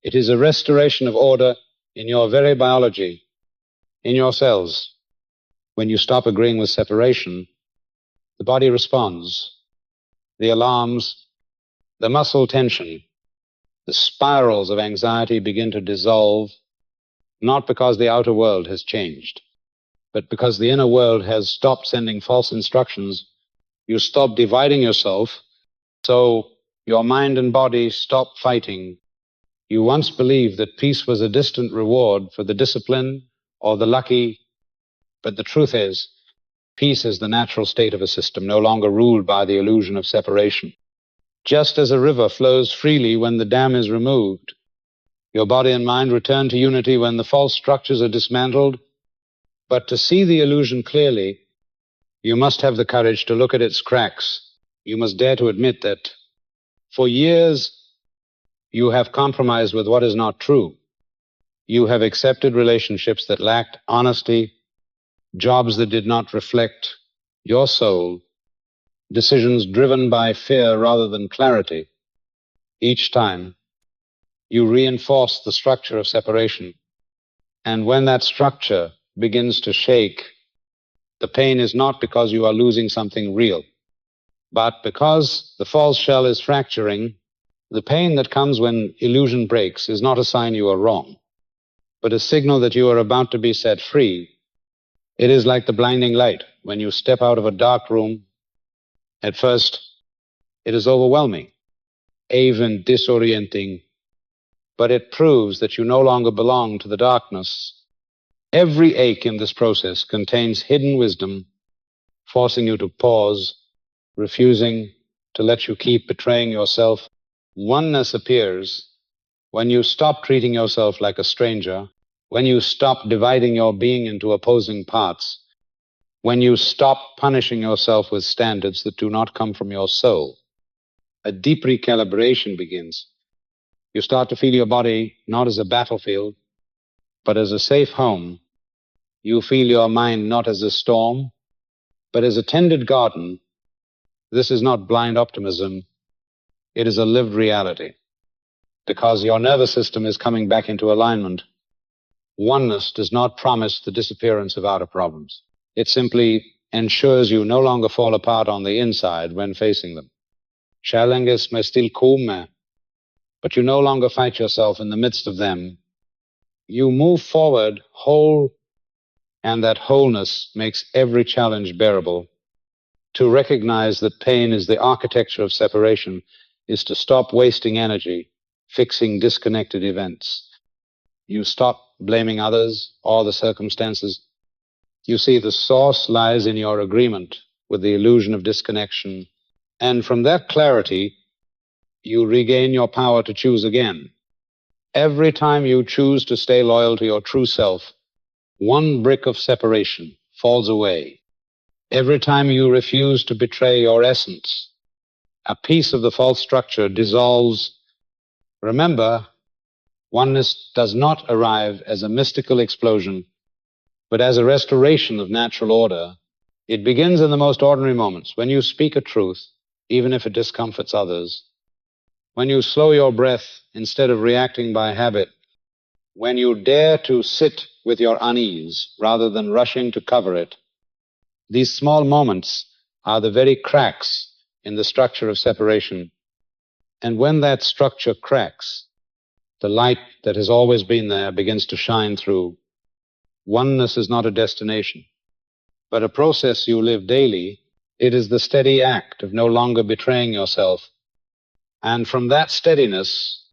It is a restoration of order in your very biology, in your cells. When you stop agreeing with separation, the body responds. The alarms, the muscle tension, the spirals of anxiety begin to dissolve, not because the outer world has changed, but because the inner world has stopped sending false instructions. You stop dividing yourself, so your mind and body stop fighting. You once believed that peace was a distant reward for the discipline or the lucky, but the truth is, peace is the natural state of a system, no longer ruled by the illusion of separation. Just as a river flows freely when the dam is removed, your body and mind return to unity when the false structures are dismantled. But to see the illusion clearly, you must have the courage to look at its cracks. You must dare to admit that for years you have compromised with what is not true. You have accepted relationships that lacked honesty, jobs that did not reflect your soul, decisions driven by fear rather than clarity. Each time, you reinforce the structure of separation. And when that structure begins to shake, the pain is not because you are losing something real, but because the false shell is fracturing. The pain that comes when illusion breaks is not a sign you are wrong, but a signal that you are about to be set free. It is like the blinding light when you step out of a dark room. At first, it is overwhelming, even disorienting, but it proves that you no longer belong to the darkness. Every ache in this process contains hidden wisdom, forcing you to pause, refusing to let you keep betraying yourself. Oneness appears when you stop treating yourself like a stranger, when you stop dividing your being into opposing parts, when you stop punishing yourself with standards that do not come from your soul. A deep recalibration begins. You start to feel your body not as a battlefield, but as a safe home. You feel your mind not as a storm, but as a tended garden. This is not blind optimism. It is a lived reality, because your nervous system is coming back into alignment. Oneness does not promise the disappearance of outer problems. It simply ensures you no longer fall apart on the inside when facing them. Challenges may still come, but you no longer fight yourself in the midst of them. You move forward whole, and that wholeness makes every challenge bearable. To recognize that pain is the architecture of separation is to stop wasting energy fixing disconnected events. You stop blaming others or the circumstances. You see the source lies in your agreement with the illusion of disconnection, and from that clarity, you regain your power to choose again. Every time you choose to stay loyal to your true self, one brick of separation falls away. Every time you refuse to betray your essence, a piece of the false structure dissolves. Remember, oneness does not arrive as a mystical explosion, but as a restoration of natural order. It begins in the most ordinary moments, when you speak a truth, even if it discomforts others, when you slow your breath instead of reacting by habit, when you dare to sit with your unease rather than rushing to cover it. These small moments are the very cracks in the structure of separation. And when that structure cracks, the light that has always been there begins to shine through. Oneness is not a destination, but a process you live daily. It is the steady act of no longer betraying yourself. And from that steadiness,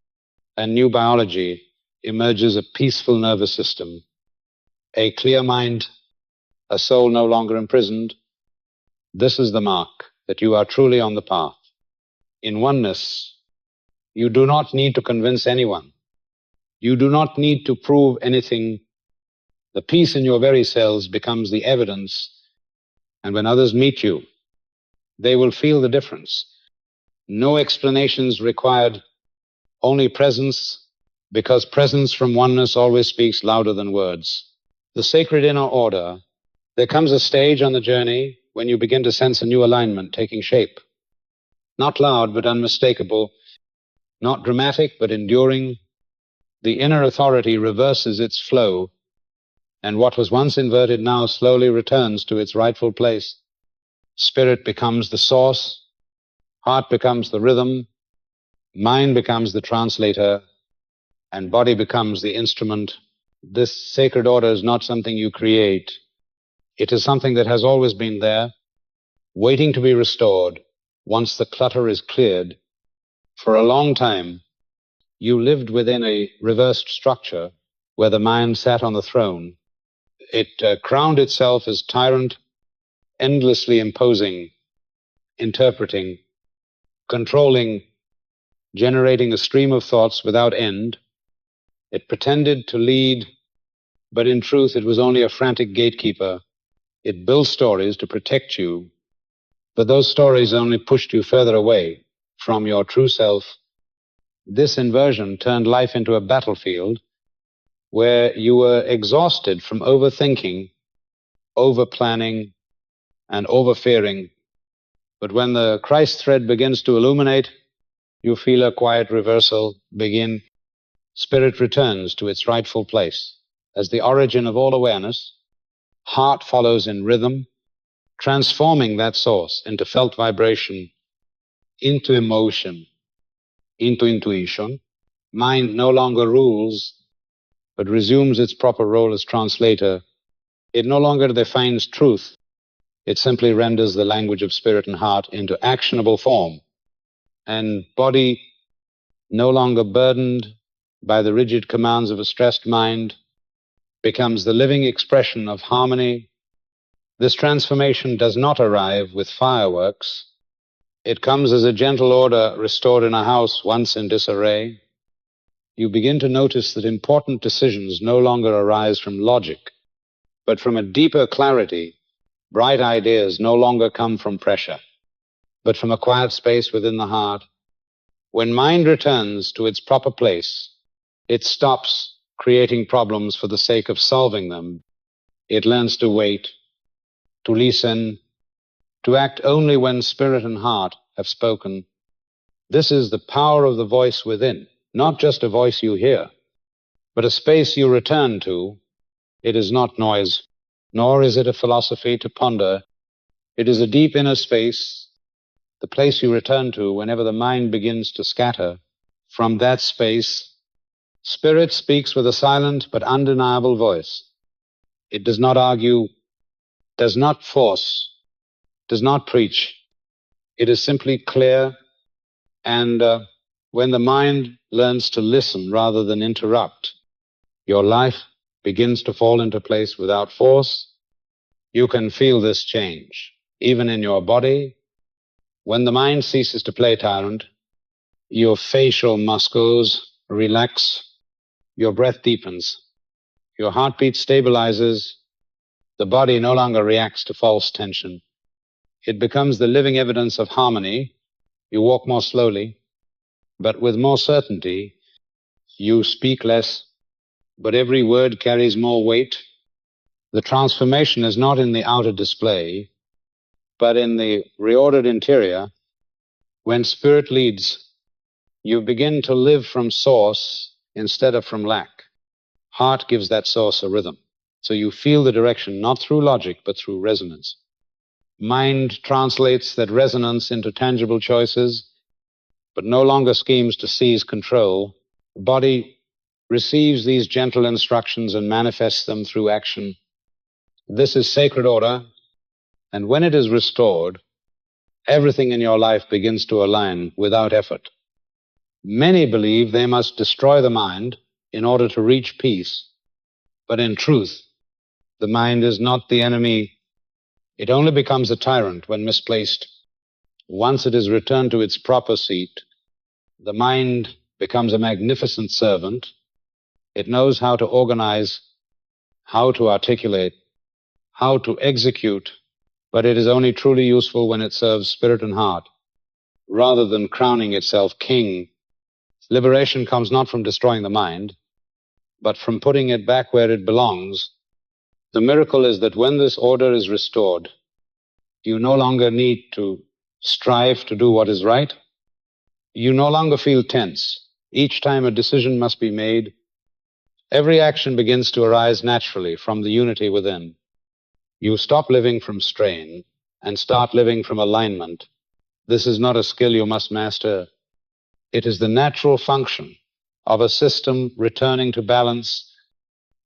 a new biology emerges, a peaceful nervous system, a clear mind, a soul no longer imprisoned. This is the mark that you are truly on the path. In oneness, you do not need to convince anyone. You do not need to prove anything. The peace in your very cells becomes the evidence, and when others meet you, they will feel the difference. No explanations required, only presence, because presence from oneness always speaks louder than words. The sacred inner order. There comes a stage on the journey when you begin to sense a new alignment taking shape. Not loud, but unmistakable. Not dramatic, but enduring. The inner authority reverses its flow, and what was once inverted now slowly returns to its rightful place. Spirit becomes the source, heart becomes the rhythm, mind becomes the translator, and body becomes the instrument. This sacred order is not something you create. It is something that has always been there, waiting to be restored once the clutter is cleared. For a long time, you lived within a reversed structure where the mind sat on the throne. It crowned itself as tyrant, endlessly imposing, interpreting, controlling, generating a stream of thoughts without end. It pretended to lead, but in truth it was only a frantic gatekeeper. It built stories to protect you, but those stories only pushed you further away from your true self. This inversion turned life into a battlefield where you were exhausted from overthinking, over-planning, and over-fearing. But when the Christ thread begins to illuminate, you feel a quiet reversal begin. Spirit returns to its rightful place as the origin of all awareness. Heart follows in rhythm, transforming that source into felt vibration, into emotion, into intuition. Mind no longer rules, but resumes its proper role as translator. It no longer defines truth. It simply renders the language of spirit and heart into actionable form. And body, no longer burdened by the rigid commands of a stressed mind, becomes the living expression of harmony. This transformation does not arrive with fireworks. It comes as a gentle order restored in a house once in disarray. You begin to notice that important decisions no longer arise from logic, but from a deeper clarity. Bright ideas no longer come from pressure, but from a quiet space within the heart. When mind returns to its proper place, it stops creating problems for the sake of solving them. It learns to wait, to listen, to act only when spirit and heart have spoken. This is the power of the voice within, not just a voice you hear, but a space you return to. It is not noise, nor is it a philosophy to ponder. It is a deep inner space, the place you return to whenever the mind begins to scatter. From that space, spirit speaks with a silent but undeniable voice. It does not argue, does not force, does not preach. It is simply clear, and when the mind learns to listen rather than interrupt, your life begins to fall into place without force. You can feel this change, even in your body. When the mind ceases to play tyrant, your facial muscles relax, your breath deepens, your heartbeat stabilizes, the body no longer reacts to false tension. It becomes the living evidence of harmony. You walk more slowly, but with more certainty. You speak less, but every word carries more weight. The transformation is not in the outer display, but in the reordered interior. When spirit leads, you begin to live from source instead of from lack. Heart gives that source a rhythm. So you feel the direction not through logic, but through resonance. Mind translates that resonance into tangible choices, but no longer schemes to seize control. The body receives these gentle instructions and manifests them through action. This is sacred order, and when it is restored, everything in your life begins to align without effort. Many believe they must destroy the mind in order to reach peace, but in truth, the mind is not the enemy. It only becomes a tyrant when misplaced. Once it is returned to its proper seat, the mind becomes a magnificent servant. It knows how to organize, how to articulate, how to execute, but it is only truly useful when it serves spirit and heart, rather than crowning itself king. Liberation comes not from destroying the mind, but from putting it back where it belongs. The miracle is that when this order is restored, you no longer need to strive to do what is right. You no longer feel tense. Each time a decision must be made, every action begins to arise naturally from the unity within. You stop living from strain and start living from alignment. This is not a skill you must master. It is the natural function of a system returning to balance.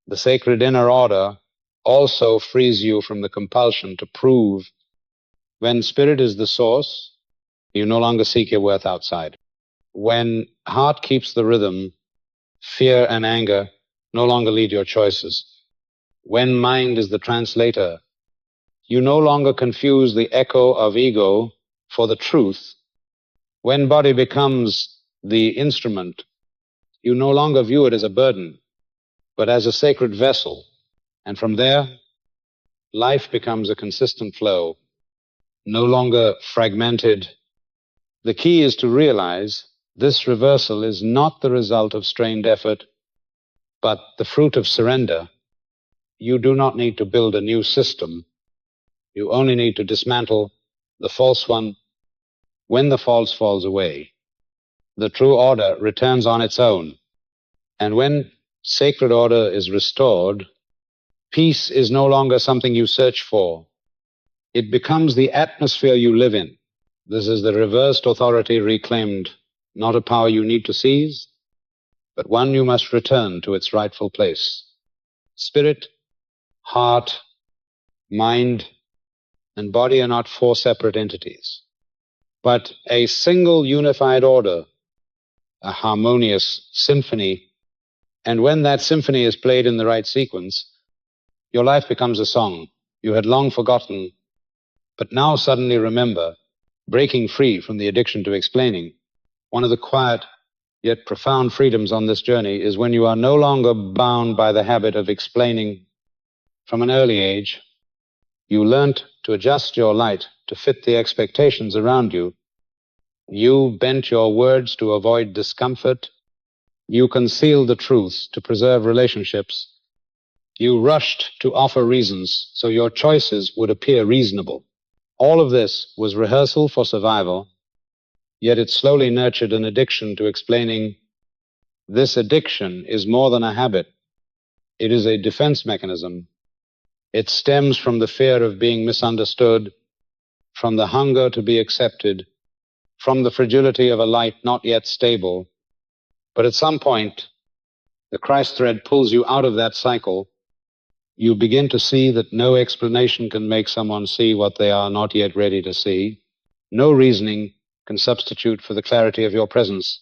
The sacred inner order also frees you from the compulsion to prove. When spirit is the source, you no longer seek your worth outside. When heart keeps the rhythm, fear and anger no longer lead your choices. When mind is the translator, you no longer confuse the echo of ego for the truth. When body becomes the instrument, you no longer view it as a burden, but as a sacred vessel. And from there, life becomes a consistent flow, no longer fragmented. The key is to realize this reversal is not the result of strained effort, but the fruit of surrender. You do not need to build a new system. You only need to dismantle the false one. When the false falls away, the true order returns on its own. And when sacred order is restored, peace is no longer something you search for. It becomes the atmosphere you live in. This is the reversed authority reclaimed, not a power you need to seize, but one you must return to its rightful place. Spirit, heart, mind, and body are not four separate entities, but a single unified order, a harmonious symphony. And when that symphony is played in the right sequence, your life becomes a song you had long forgotten, but now suddenly remember. breaking free from the addiction to explaining. One of the quiet yet profound freedoms on this journey is when you are no longer bound by the habit of explaining from an early age. You learnt to adjust your light to fit the expectations around you. You bent your words to avoid discomfort. You concealed the truth to preserve relationships. You rushed to offer reasons so your choices would appear reasonable. All of this was rehearsal for survival, yet it slowly nurtured an addiction to explaining. This addiction is more than a habit. It is a defense mechanism. It stems from the fear of being misunderstood, from the hunger to be accepted, from the fragility of a light not yet stable. But at some point, the Christ thread pulls you out of that cycle. You begin to see that no explanation can make someone see what they are not yet ready to see. No reasoning can substitute for the clarity of your presence.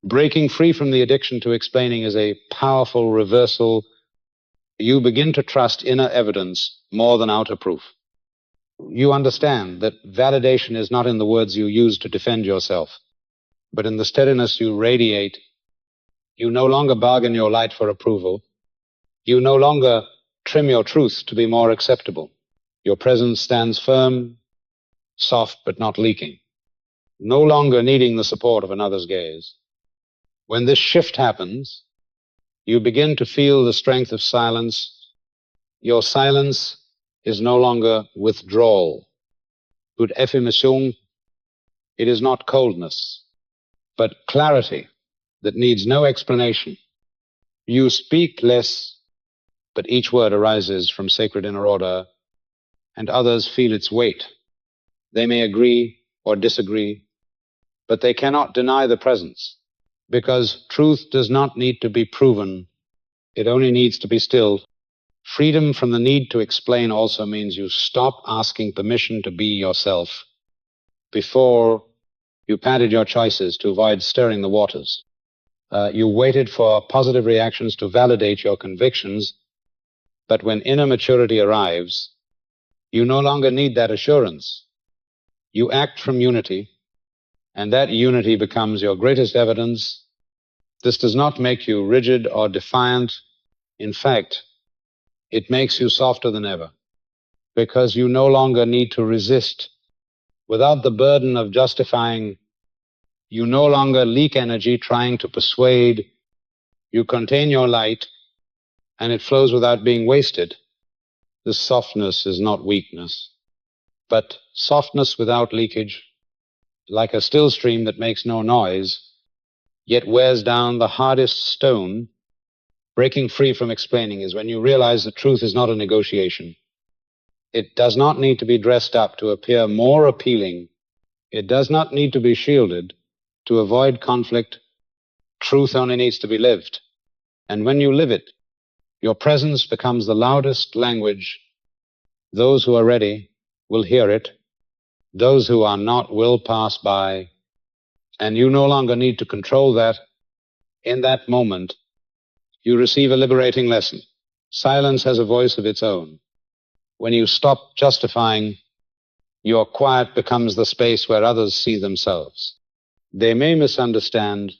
Breaking free from the addiction to explaining is a powerful reversal. You begin to trust inner evidence more than outer proof. You understand that validation is not in the words you use to defend yourself, but in the steadiness you radiate. You no longer bargain your light for approval. You no longer trim your truth to be more acceptable. Your presence stands firm, soft but not leaking, no longer needing the support of another's gaze. When this shift happens, you begin to feel the strength of silence. Your silence is no longer withdrawal. Good affirmation, it is not coldness, but clarity that needs no explanation. You speak less, but each word arises from sacred inner order, and others feel its weight. They may agree or disagree, but they cannot deny the presence, because truth does not need to be proven. It only needs to be stilled. Freedom from the need to explain also means you stop asking permission to be yourself. Before, you padded your choices to avoid stirring the waters. You waited for positive reactions to validate your convictions, but when inner maturity arrives, you no longer need that assurance. You act from unity, and that unity becomes your greatest evidence. This does not make you rigid or defiant. In fact, it makes you softer than ever, because you no longer need to resist. Without the burden of justifying, you no longer leak energy trying to persuade. You contain your light, and it flows without being wasted. This softness is not weakness, but softness without leakage, like a still stream that makes no noise, yet wears down the hardest stone. Breaking free from explaining is when you realize that truth is not a negotiation. It does not need to be dressed up to appear more appealing. It does not need to be shielded to avoid conflict. Truth only needs to be lived. And when you live it, your presence becomes the loudest language. Those who are ready will hear it. Those who are not will pass by. And you no longer need to control that. In that moment, you receive a liberating lesson. Silence has a voice of its own. When you stop justifying, your quiet becomes the space where others see themselves. They may misunderstand,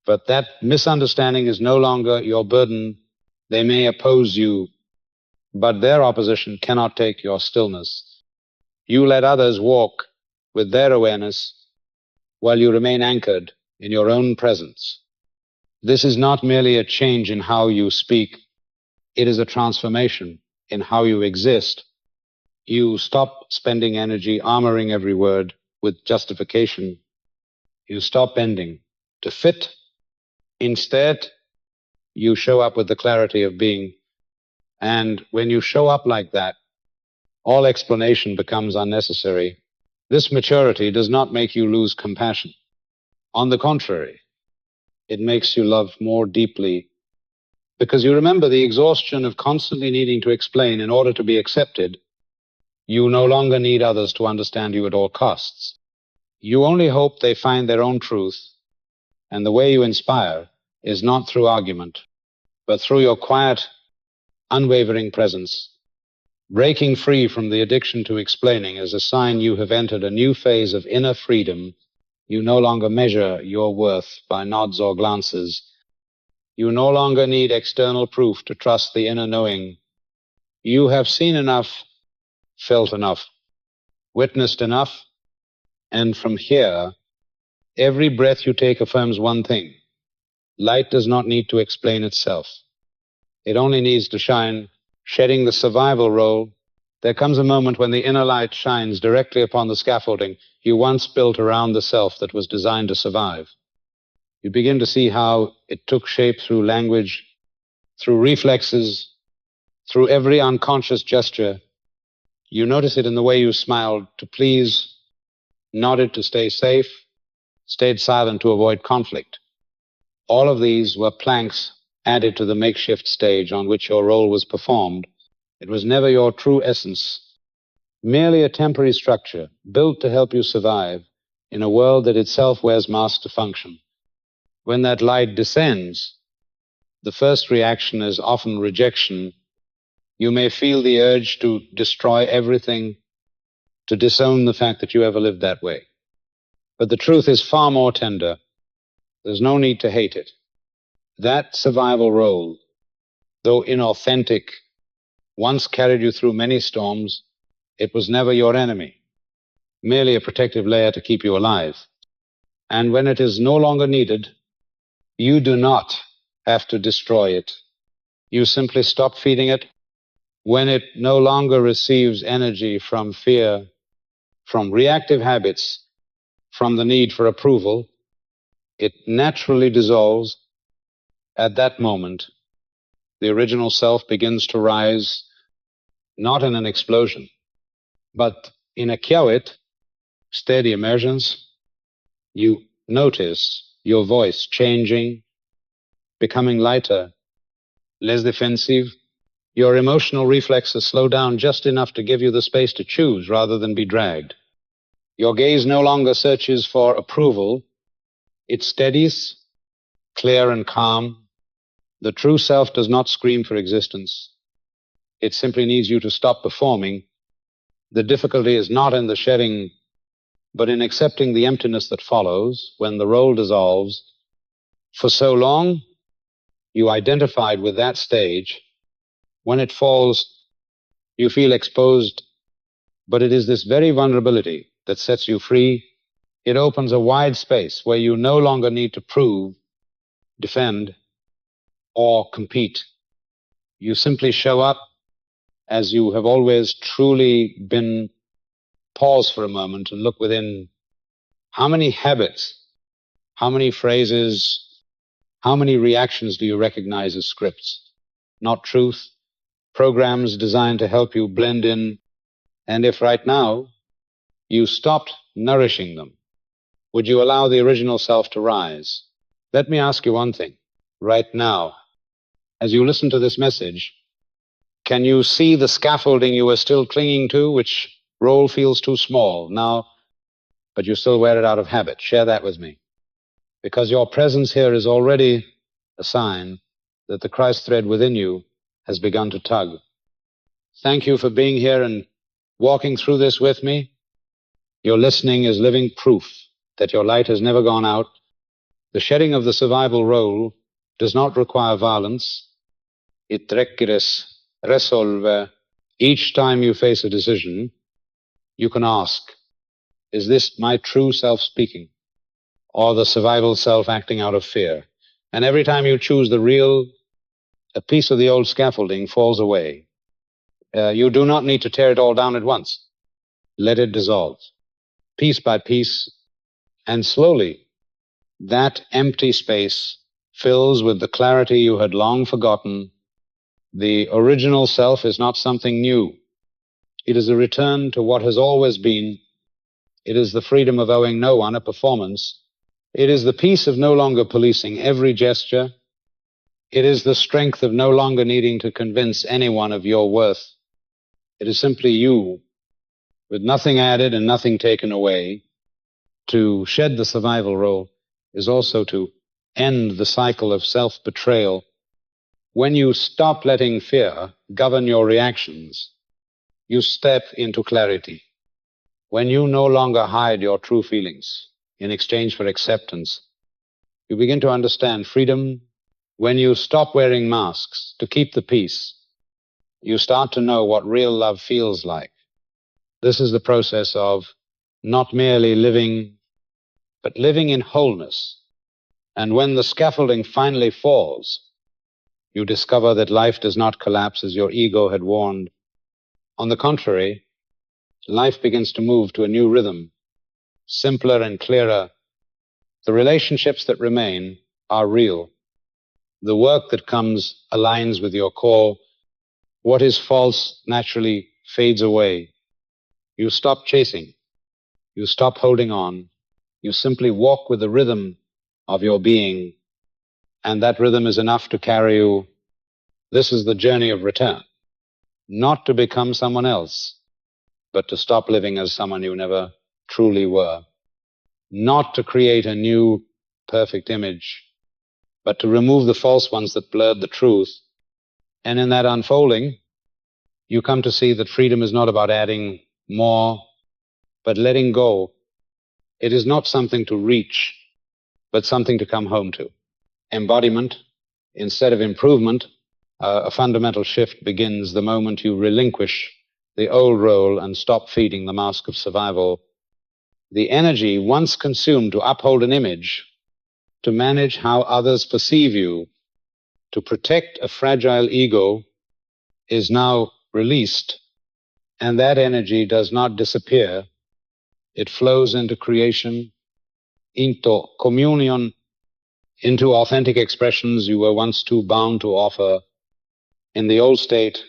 but that misunderstanding is no longer your burden. They may oppose you, but their opposition cannot take your stillness. You let others walk with their awareness while you remain anchored in your own presence. This is not merely a change in how you speak. It is a transformation in how you exist. You stop spending energy armoring every word with justification. You stop bending to fit. Instead, you show up with the clarity of being. And when you show up like that, all explanation becomes unnecessary. This maturity does not make you lose compassion. On the contrary, it makes you love more deeply, because you remember the exhaustion of constantly needing to explain in order to be accepted. You no longer need others to understand you at all costs. You only hope they find their own truth, and the way you inspire is not through argument, but through your quiet, unwavering presence. Breaking free from the addiction to explaining is a sign you have entered a new phase of inner freedom. You no longer measure your worth by nods or glances. You no longer need external proof to trust the inner knowing. You have seen enough, felt enough, witnessed enough, and from here, every breath you take affirms one thing: light does not need to explain itself. It only needs to shine, shedding the survival role. There comes a moment when the inner light shines directly upon the scaffolding you once built around the self that was designed to survive. You begin to see how it took shape through language, through reflexes, through every unconscious gesture. You notice it in the way you smiled to please, nodded to stay safe, stayed silent to avoid conflict. All of these were planks added to the makeshift stage on which your role was performed. It was never your true essence, merely a temporary structure built to help you survive in a world that itself wears masks to function. When that light descends, the first reaction is often rejection. You may feel the urge to destroy everything, to disown the fact that you ever lived that way. But the truth is far more tender. There's no need to hate it. That survival role, though inauthentic, once carried you through many storms. It was never your enemy, merely a protective layer to keep you alive. And when it is no longer needed, you do not have to destroy it. You simply stop feeding it. When it no longer receives energy from fear, from reactive habits, from the need for approval, it naturally dissolves. At that moment, the original self begins to rise, not in an explosion, but in a quiet, steady emergence. You notice your voice changing, becoming lighter, less defensive. Your emotional reflexes slow down just enough to give you the space to choose rather than be dragged. Your gaze no longer searches for approval. It steadies, clear and calm. The true self does not scream for existence. It simply needs you to stop performing. The difficulty is not in the shedding, but in accepting the emptiness that follows when the role dissolves. For so long, you identified with that stage. When it falls, you feel exposed, but it is this very vulnerability that sets you free. It opens a wide space where you no longer need to prove, defend, or compete. You simply show up as you have always truly been. Pause for a moment and look within. How many habits, how many phrases, how many reactions do you recognize as scripts? Not truth, programs designed to help you blend in. And if right now you stopped nourishing them, would you allow the original self to rise? Let me ask you one thing. Right now, as you listen to this message, can you see the scaffolding you are still clinging to, which role feels too small now, but you still wear it out of habit? Share that with me. Because your presence here is already a sign that the Christ thread within you has begun to tug. Thank you for being here and walking through this with me. Your listening is living proof that your light has never gone out. The shedding of the survival role does not require violence. It requires resolve. Each time you face a decision, you can ask, is this my true self speaking, or the survival self acting out of fear? And every time you choose the real, a piece of the old scaffolding falls away. You do not need to tear it all down at once. Let it dissolve, piece by piece, and slowly that empty space fills with the clarity you had long forgotten. The original self is not something new. It is a return to what has always been. It is the freedom of owing no one a performance. It is the peace of no longer policing every gesture. It is the strength of no longer needing to convince anyone of your worth. It is simply you, with nothing added and nothing taken away. To shed the survival role is also to end the cycle of self-betrayal. When you stop letting fear govern your reactions, you step into clarity. When you no longer hide your true feelings in exchange for acceptance, you begin to understand freedom. When you stop wearing masks to keep the peace, you start to know what real love feels like. This is the process of not merely living, but living in wholeness. And when the scaffolding finally falls, you discover that life does not collapse as your ego had warned. On the contrary, life begins to move to a new rhythm, simpler and clearer. The relationships that remain are real. The work that comes aligns with your core. What is false naturally fades away. You stop chasing. You stop holding on. You simply walk with the rhythm of your being, and that rhythm is enough to carry you. This is the journey of return, not to become someone else, but to stop living as someone you never truly were, not to create a new perfect image, but to remove the false ones that blurred the truth. And in that unfolding, you come to see that freedom is not about adding more, but letting go. It is not something to reach, but something to come home to. Embodiment instead of improvement. A fundamental shift begins the moment you relinquish the old role and stop feeding the mask of survival. The energy once consumed to uphold an image, to manage how others perceive you, to protect a fragile ego, is now released, and that energy does not disappear. It flows into creation, into communion, into authentic expressions you were once too bound to offer. In the old state,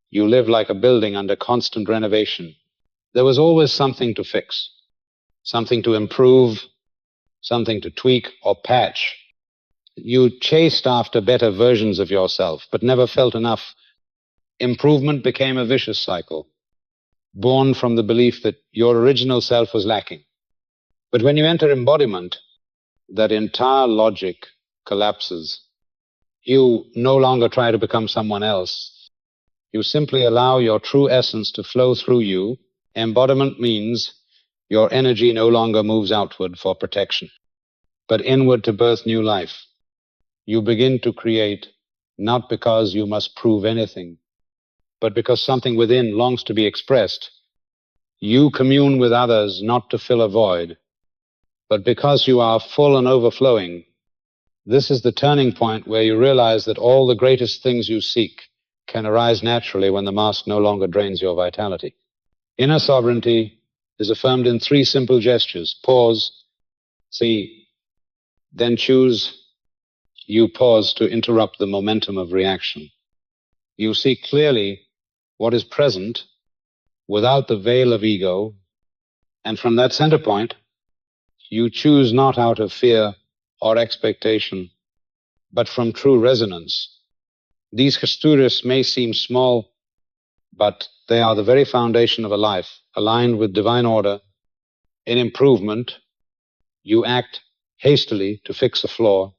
you live like a building under constant renovation. There was always something to fix, something to improve, something to tweak or patch. You chased after better versions of yourself, but never felt enough. Improvement became a vicious cycle, born from the belief that your original self was lacking. But when you enter embodiment, that entire logic collapses. You no longer try to become someone else. You simply allow your true essence to flow through you. Embodiment means your energy no longer moves outward for protection, but inward to birth new life. You begin to create not because you must prove anything, but because something within longs to be expressed. You commune with others not to fill a void, but because you are full and overflowing. This is the turning point where you realize that all the greatest things you seek can arise naturally when the mask no longer drains your vitality. Inner sovereignty is affirmed in 3 simple gestures: pause, see, then choose. You pause to interrupt the momentum of reaction. You see clearly what is present without the veil of ego, and from that center point, you choose not out of fear or expectation, but from true resonance. These gesturas may seem small, but they are the very foundation of a life aligned with divine order. In improvement, you act hastily to fix a flaw.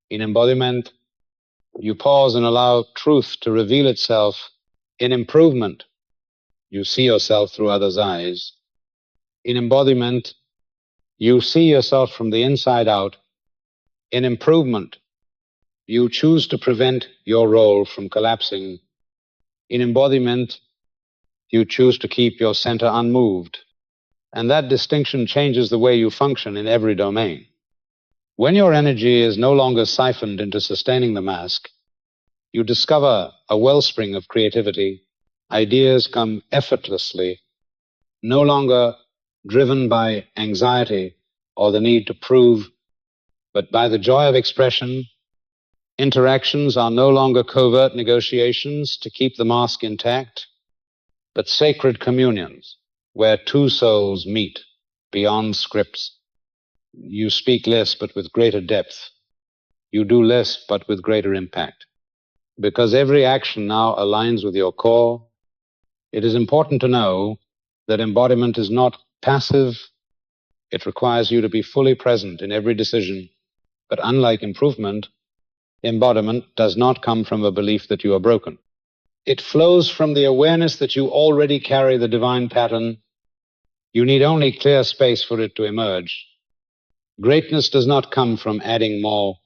In embodiment, you pause and allow truth to reveal itself. In improvement, you see yourself through others' eyes. In embodiment, you see yourself from the inside out. In improvement, you choose to prevent your role from collapsing. In embodiment, you choose to keep your center unmoved. And that distinction changes the way you function in every domain. When your energy is no longer siphoned into sustaining the mask, you discover a wellspring of creativity. Ideas come effortlessly, no longer driven by anxiety or the need to prove, but by the joy of expression. Interactions are no longer covert negotiations to keep the mask intact, but sacred communions where 2 souls meet beyond scripts. You speak less, but with greater depth. You do less, but with greater impact. Because every action now aligns with your core, it is important to know that embodiment is not passive. It requires you to be fully present in every decision. But unlike improvement, embodiment does not come from a belief that you are broken. It flows from the awareness that you already carry the divine pattern. You need only clear space for it to emerge. Greatness does not come from adding more,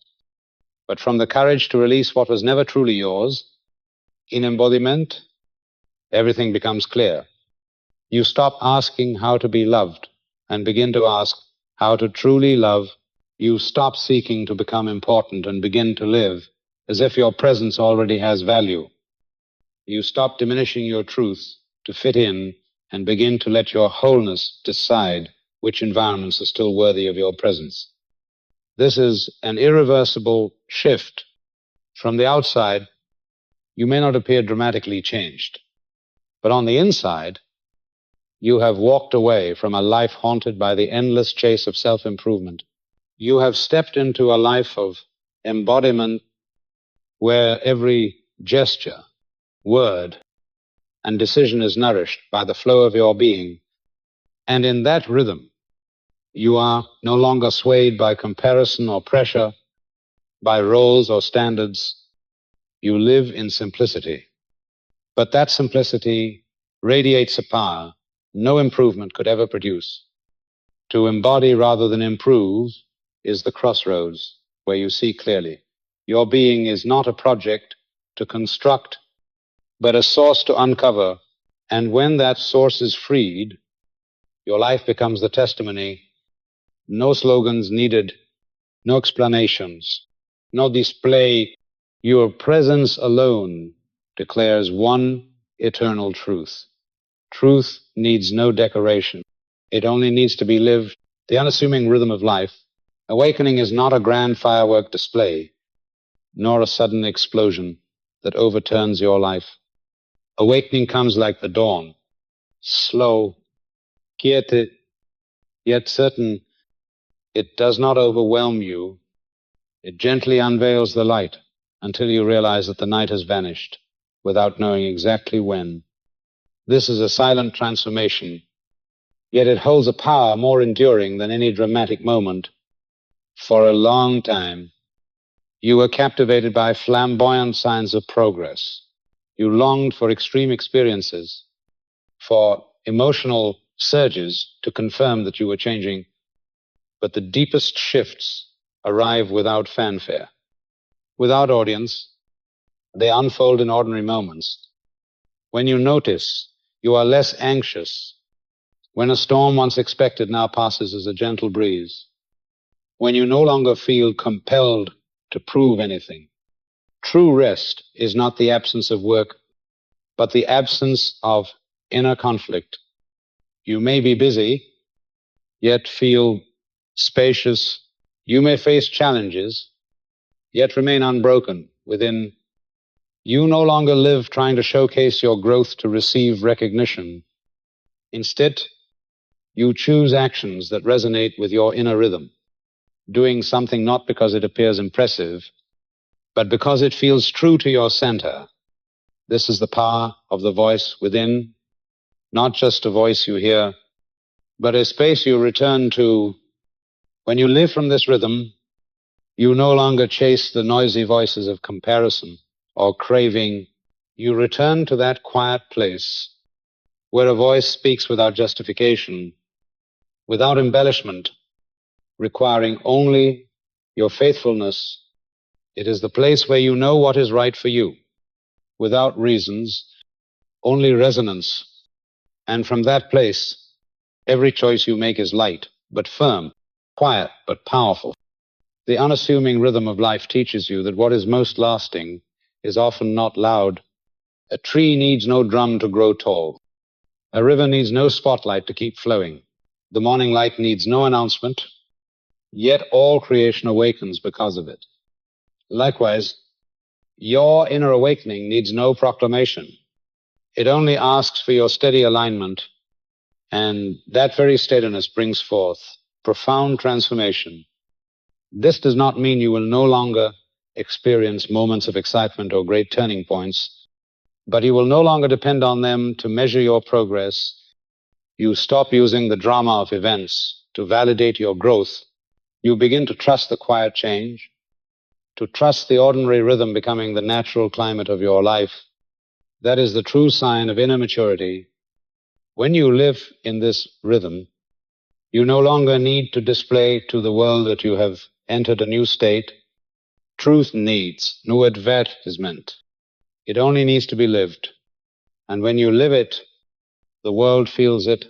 but from the courage to release what was never truly yours. In embodiment, everything becomes clear. You stop asking how to be loved and begin to ask how to truly love. You stop seeking to become important and begin to live as if your presence already has value. You stop diminishing your truth to fit in and begin to let your wholeness decide which environments are still worthy of your presence. This is an irreversible shift. From the outside, you may not appear dramatically changed, but on the inside, you have walked away from a life haunted by the endless chase of self-improvement. You have stepped into a life of embodiment where every gesture, word, and decision is nourished by the flow of your being. And in that rhythm, you are no longer swayed by comparison or pressure, by roles or standards. You live in simplicity. But that simplicity radiates a power no improvement could ever produce. To embody rather than improve is the crossroads where you see clearly. Your being is not a project to construct, but a source to uncover. And when that source is freed, your life becomes the testimony. No slogans needed, no explanations, no display. Your presence alone declares one eternal truth. Truth needs no decoration. It only needs to be lived. The unassuming rhythm of life. Awakening is not a grand firework display, nor a sudden explosion that overturns your life. Awakening comes like the dawn, slow, quiet, yet certain. It does not overwhelm you. It gently unveils the light until you realize that the night has vanished without knowing exactly when. This is a silent transformation, yet it holds a power more enduring than any dramatic moment. For a long time, you were captivated by flamboyant signs of progress. You longed for extreme experiences, for emotional surges to confirm that you were changing. But the deepest shifts arrive without fanfare, without audience. They unfold in ordinary moments. When you notice, you are less anxious. When a storm once expected now passes as a gentle breeze. When you no longer feel compelled to prove anything. True rest is not the absence of work, but the absence of inner conflict. You may be busy, yet feel spacious. You may face challenges, yet remain unbroken within. You no longer live trying to showcase your growth to receive recognition. Instead, you choose actions that resonate with your inner rhythm, doing something not because it appears impressive, but because it feels true to your center. This is the power of the voice within, not just a voice you hear, but a space you return to. When you live from this rhythm, you no longer chase the noisy voices of comparison or craving. You return to that quiet place where a voice speaks without justification, without embellishment, requiring only your faithfulness. It is the place where you know what is right for you, without reasons, only resonance. And from that place, every choice you make is light, but firm, quiet, but powerful. The unassuming rhythm of life teaches you that what is most lasting is often not loud. A tree needs no drum to grow tall. A river needs no spotlight to keep flowing. The morning light needs no announcement, yet all creation awakens because of it. Likewise, your inner awakening needs no proclamation. It only asks for your steady alignment, and that very steadiness brings forth profound transformation. This does not mean you will no longer experience moments of excitement or great turning points, but you will no longer depend on them to measure your progress. You stop using the drama of events to validate your growth. You begin to trust the quiet change, to trust the ordinary rhythm becoming the natural climate of your life. That is the true sign of inner maturity. When you live in this rhythm, you no longer need to display to the world that you have entered a new state. Truth needs no advertisement. It only needs to be lived. And when you live it, the world feels it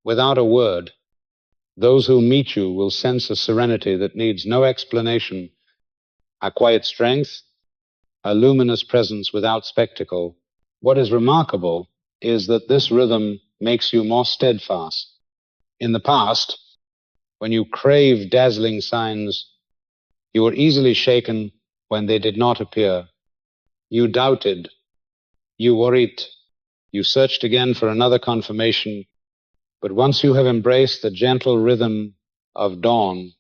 without a word. Those who meet you will sense a serenity that needs no explanation, a quiet strength, a luminous presence without spectacle. What is remarkable is that this rhythm makes you more steadfast. In the past, when you craved dazzling signs, you were easily shaken when they did not appear. You doubted, you worried, you searched again for another confirmation. But once you have embraced the gentle rhythm of dawn,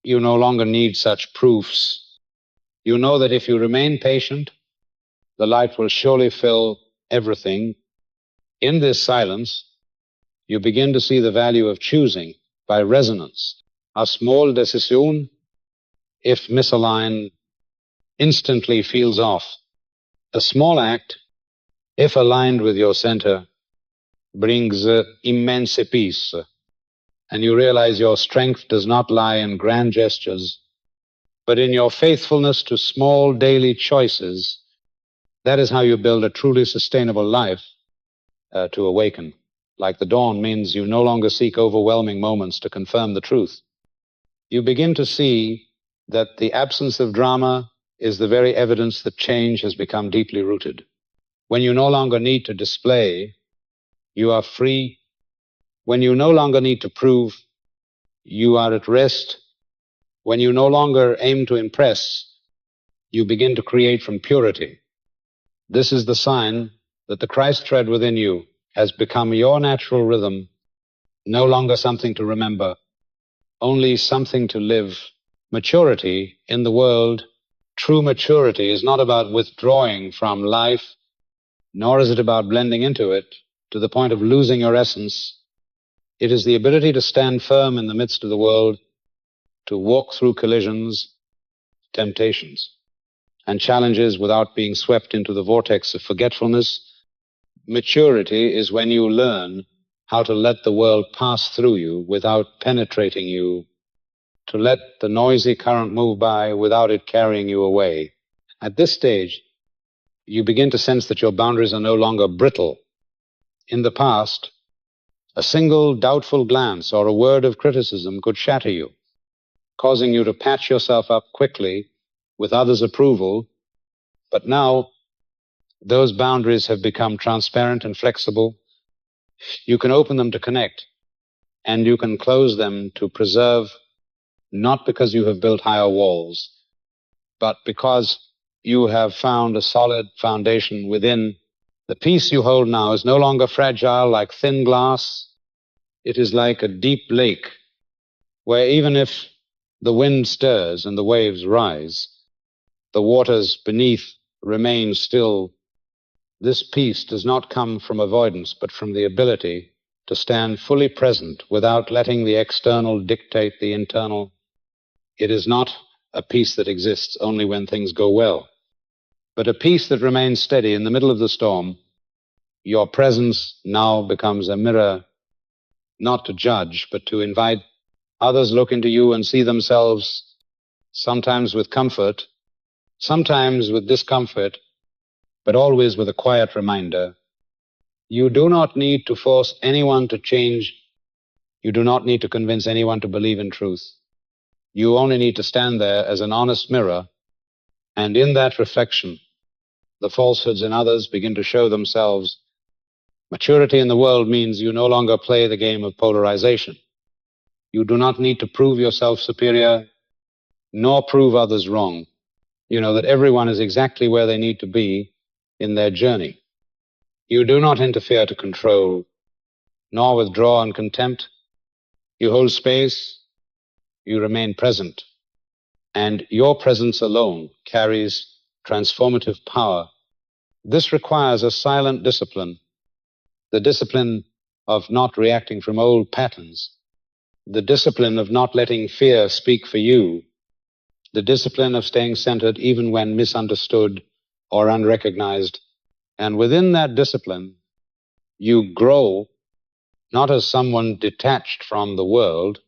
you no longer need such proofs. You know that if you remain patient, the light will surely fill everything. In this silence, you begin to see the value of choosing by resonance. A small decision, if misaligned, instantly feels off. A small act, if aligned with your center, brings immense peace. And you realize your strength does not lie in grand gestures, but in your faithfulness to small daily choices. That is how you build a truly sustainable life. To awaken, like the dawn, means you no longer seek overwhelming moments to confirm the truth. You begin to see that the absence of drama is the very evidence that change has become deeply rooted. When you no longer need to display, you are free. When you no longer need to prove, you are at rest. When you no longer aim to impress, you begin to create from purity. This is the sign that the Christ thread within you has become your natural rhythm, no longer something to remember, only something to live. Maturity in the world, true maturity, is not about withdrawing from life, nor is it about blending into it to the point of losing your essence. It is the ability to stand firm in the midst of the world, to walk through collisions, temptations, and challenges without being swept into the vortex of forgetfulness. Maturity is when you learn how to let the world pass through you without penetrating you, to let the noisy current move by without it carrying you away. At this stage, you begin to sense that your boundaries are no longer brittle. In the past, a single doubtful glance or a word of criticism could shatter you, causing you to patch yourself up quickly with others' approval. But now, those boundaries have become transparent and flexible. You can open them to connect, and you can close them to preserve, not because you have built higher walls, but because you have found a solid foundation within. The peace you hold now is no longer fragile like thin glass. It is like a deep lake where even if the wind stirs and the waves rise, the waters beneath remain still. This peace does not come from avoidance, but from the ability to stand fully present without letting the external dictate the internal. It is not a peace that exists only when things go well, but a peace that remains steady in the middle of the storm. Your presence now becomes a mirror, not to judge, but to invite others look into you and see themselves, sometimes with comfort, sometimes with discomfort, but always with a quiet reminder. You do not need to force anyone to change. You do not need to convince anyone to believe in truth. You only need to stand there as an honest mirror, and in that reflection, the falsehoods in others begin to show themselves. Maturity in the world means you no longer play the game of polarization. You do not need to prove yourself superior, nor prove others wrong. You know that everyone is exactly where they need to be in their journey. You do not interfere to control, nor withdraw in contempt. You hold space, you remain present, and your presence alone carries transformative power. This requires a silent discipline, the discipline of not reacting from old patterns, the discipline of not letting fear speak for you, the discipline of staying centered even when misunderstood or unrecognized, And within that discipline, you grow not as someone detached from the world,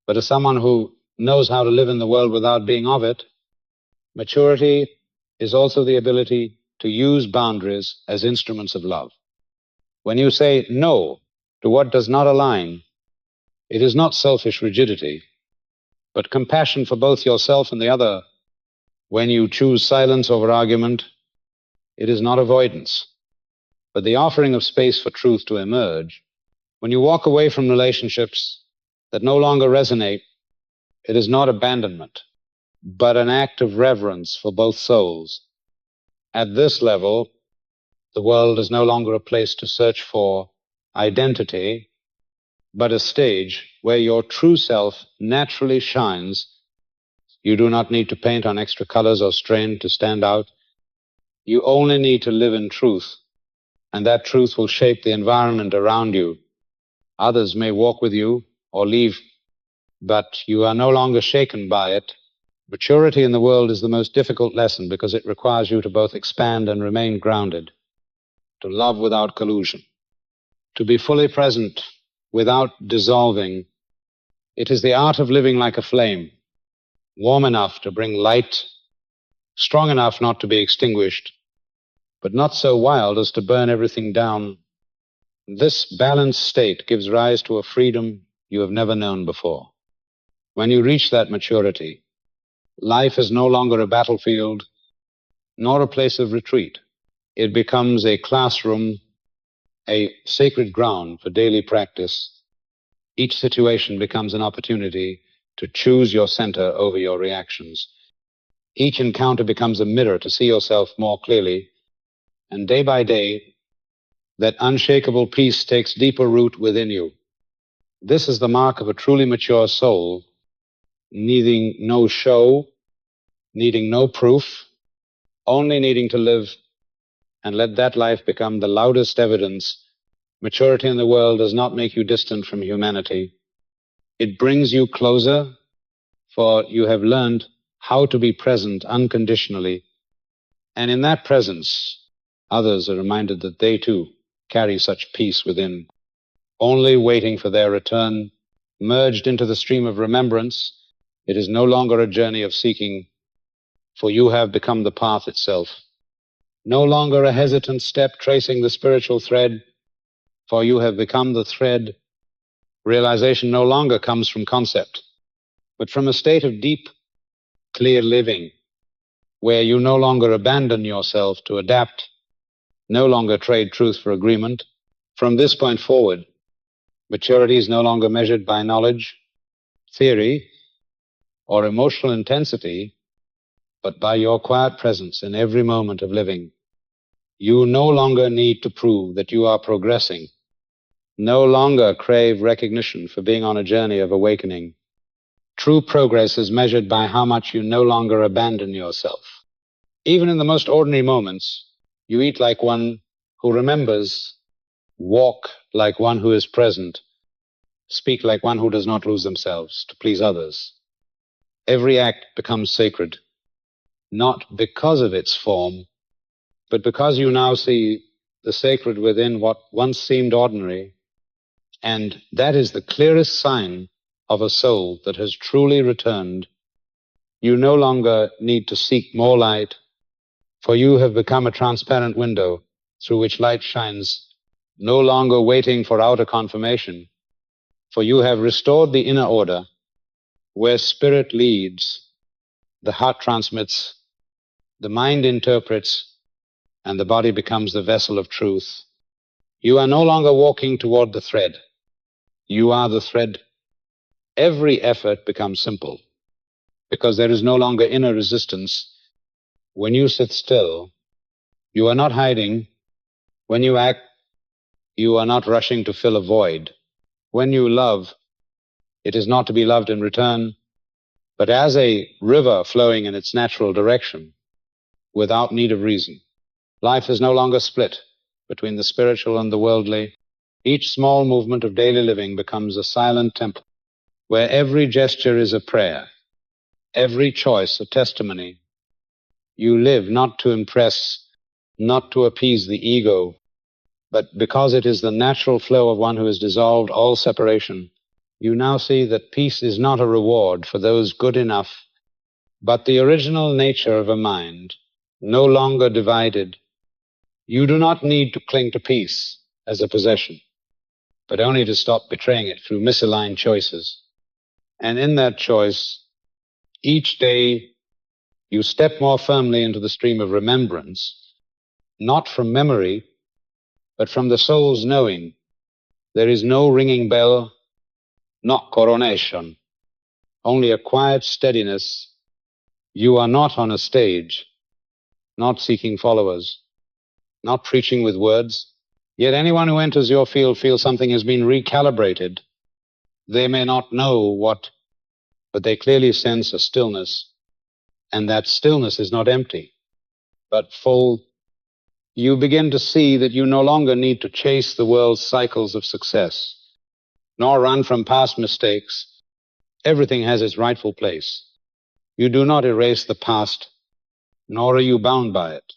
but as someone who knows how to live in the world without being of it. Maturity is also the ability to use boundaries as instruments of love. When you say no to what does not align, it is not selfish rigidity, but compassion for both yourself and the other. When you choose silence over argument, it is not avoidance, but the offering of space for truth to emerge. When you walk away from relationships that no longer resonate, it is not abandonment, but an act of reverence for both souls. At this level, the world is no longer a place to search for identity, but a stage where your true self naturally shines. You do not need to paint on extra colors or strain to stand out. You only need to live in truth, and that truth will shape the environment around you. Others may walk with you or leave, but you are no longer shaken by it. Maturity in the world is the most difficult lesson because it requires you to both expand and remain grounded, to love without collusion, to be fully present without dissolving. It is the art of living like a flame, warm enough to bring light, strong enough not to be extinguished, but not so wild as to burn everything down. This balanced state gives rise to a freedom you have never known before. When you reach that maturity, life is no longer a battlefield, nor a place of retreat. It becomes a classroom, a sacred ground for daily practice. Each situation becomes an opportunity to choose your center over your reactions. Each encounter becomes a mirror to see yourself more clearly, and day by day, that unshakable peace takes deeper root within you. This is the mark of a truly mature soul, needing no show, needing no proof, only needing to live and let that life become the loudest evidence. Maturity in the world does not make you distant from humanity. It brings you closer, for you have learned how to be present unconditionally. And in that presence, others are reminded that they too carry such peace within, only waiting for their return. Merged into the stream of remembrance, it is no longer a journey of seeking, for you have become the path itself. No longer a hesitant step tracing the spiritual thread, for you have become the thread. Realization no longer comes from concept, but from a state of deep, clear living, where you no longer abandon yourself to adapt, no longer trade truth for agreement. From this point forward, maturity is no longer measured by knowledge, theory, or emotional intensity, but by your quiet presence in every moment of living. You no longer need to prove that you are progressing, no longer crave recognition for being on a journey of awakening. True progress is measured by how much you no longer abandon yourself. Even in the most ordinary moments, you eat like one who remembers, walk like one who is present, speak like one who does not lose themselves to please others. Every act becomes sacred, not because of its form, but because you now see the sacred within what once seemed ordinary, and that is the clearest sign of a soul that has truly returned. You no longer need to seek more light, for you have become a transparent window through which light shines, no longer waiting for outer confirmation, for you have restored the inner order. Where spirit leads, the heart transmits, the mind interprets, and the body becomes the vessel of truth. You are no longer walking toward the thread. You are the thread. Every effort becomes simple because there is no longer inner resistance. When you sit still, you are not hiding. When you act, you are not rushing to fill a void. When you love, it is not to be loved in return, but as a river flowing in its natural direction, without need of reason. Life is no longer split between the spiritual and the worldly. Each small movement of daily living becomes a silent temple, where every gesture is a prayer, every choice a testimony. You live not to impress, not to appease the ego, but because it is the natural flow of one who has dissolved all separation. You now see that peace is not a reward for those good enough, but the original nature of a mind, no longer divided. You do not need to cling to peace as a possession, but only to stop betraying it through misaligned choices. And in that choice, each day you step more firmly into the stream of remembrance, not from memory, but from the soul's knowing. There is no ringing bell, not coronation, only a quiet steadiness. You are not on a stage, not seeking followers, not preaching with words. Yet anyone who enters your field feels something has been recalibrated. They may not know what, but they clearly sense a stillness, and that stillness is not empty, but full. You begin to see that you no longer need to chase the world's cycles of success, nor run from past mistakes. Everything has its rightful place. You do not erase the past, nor are you bound by it.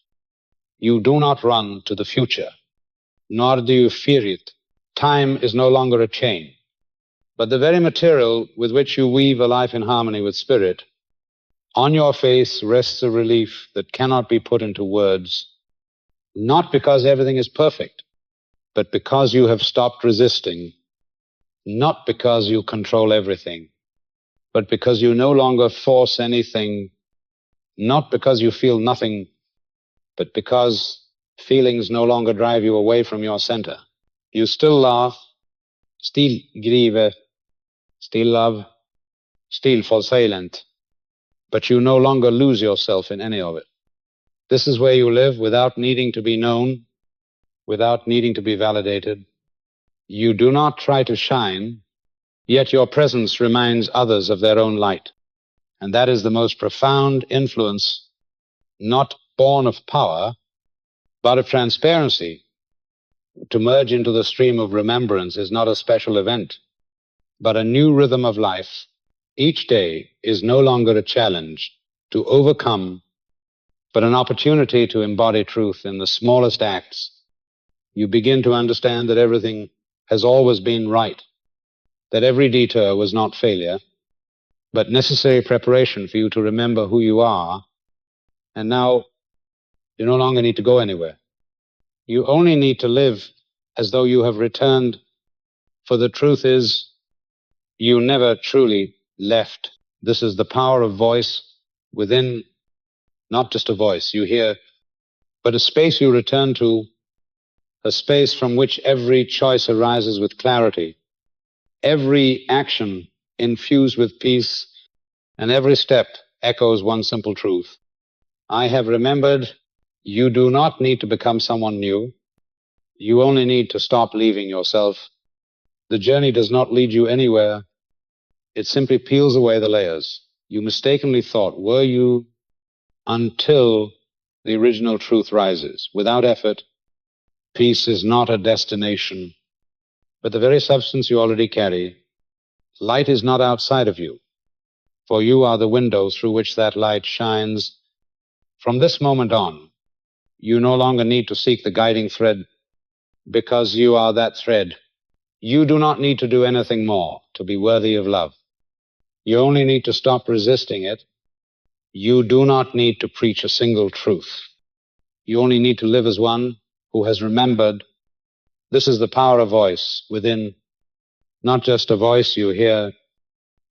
You do not run to the future, nor do you fear it. Time is no longer a chain, but the very material with which you weave a life in harmony with spirit. On your face rests a relief that cannot be put into words, not because everything is perfect, but because you have stopped resisting, not because you control everything, but because you no longer force anything, not because you feel nothing, but because feelings no longer drive you away from your center. You still laugh, still grieve, still love, still fall silent, but you no longer lose yourself in any of it. This is where you live without needing to be known, without needing to be validated. You do not try to shine, yet your presence reminds others of their own light. And that is the most profound influence, not born of power, but of transparency. To merge into the stream of remembrance is not a special event, but a new rhythm of life. Each day is no longer a challenge to overcome, but an opportunity to embody truth in the smallest acts. You begin to understand that everything has always been right, that every detour was not failure, but necessary preparation for you to remember who you are. And now you no longer need to go anywhere. You only need to live as though you have returned, for the truth is, you never truly left. This is the power of voice within, not just a voice you hear, but a space you return to, a space from which every choice arises with clarity, every action infused with peace, and every step echoes one simple truth. I have remembered. You do not need to become someone new. You only need to stop leaving yourself. The journey does not lead you anywhere. It simply peels away the layers. You mistakenly thought, were you, until the original truth rises. Without effort, peace is not a destination, but the very substance you already carry. Light is not outside of you, for you are the window through which that light shines. From this moment on, you no longer need to seek the guiding thread, because you are that thread. You do not need to do anything more to be worthy of love. You only need to stop resisting it. You do not need to preach a single truth. You only need to live as one who has remembered. This is the power of voice within, not just a voice you hear,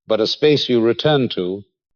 but a space you return to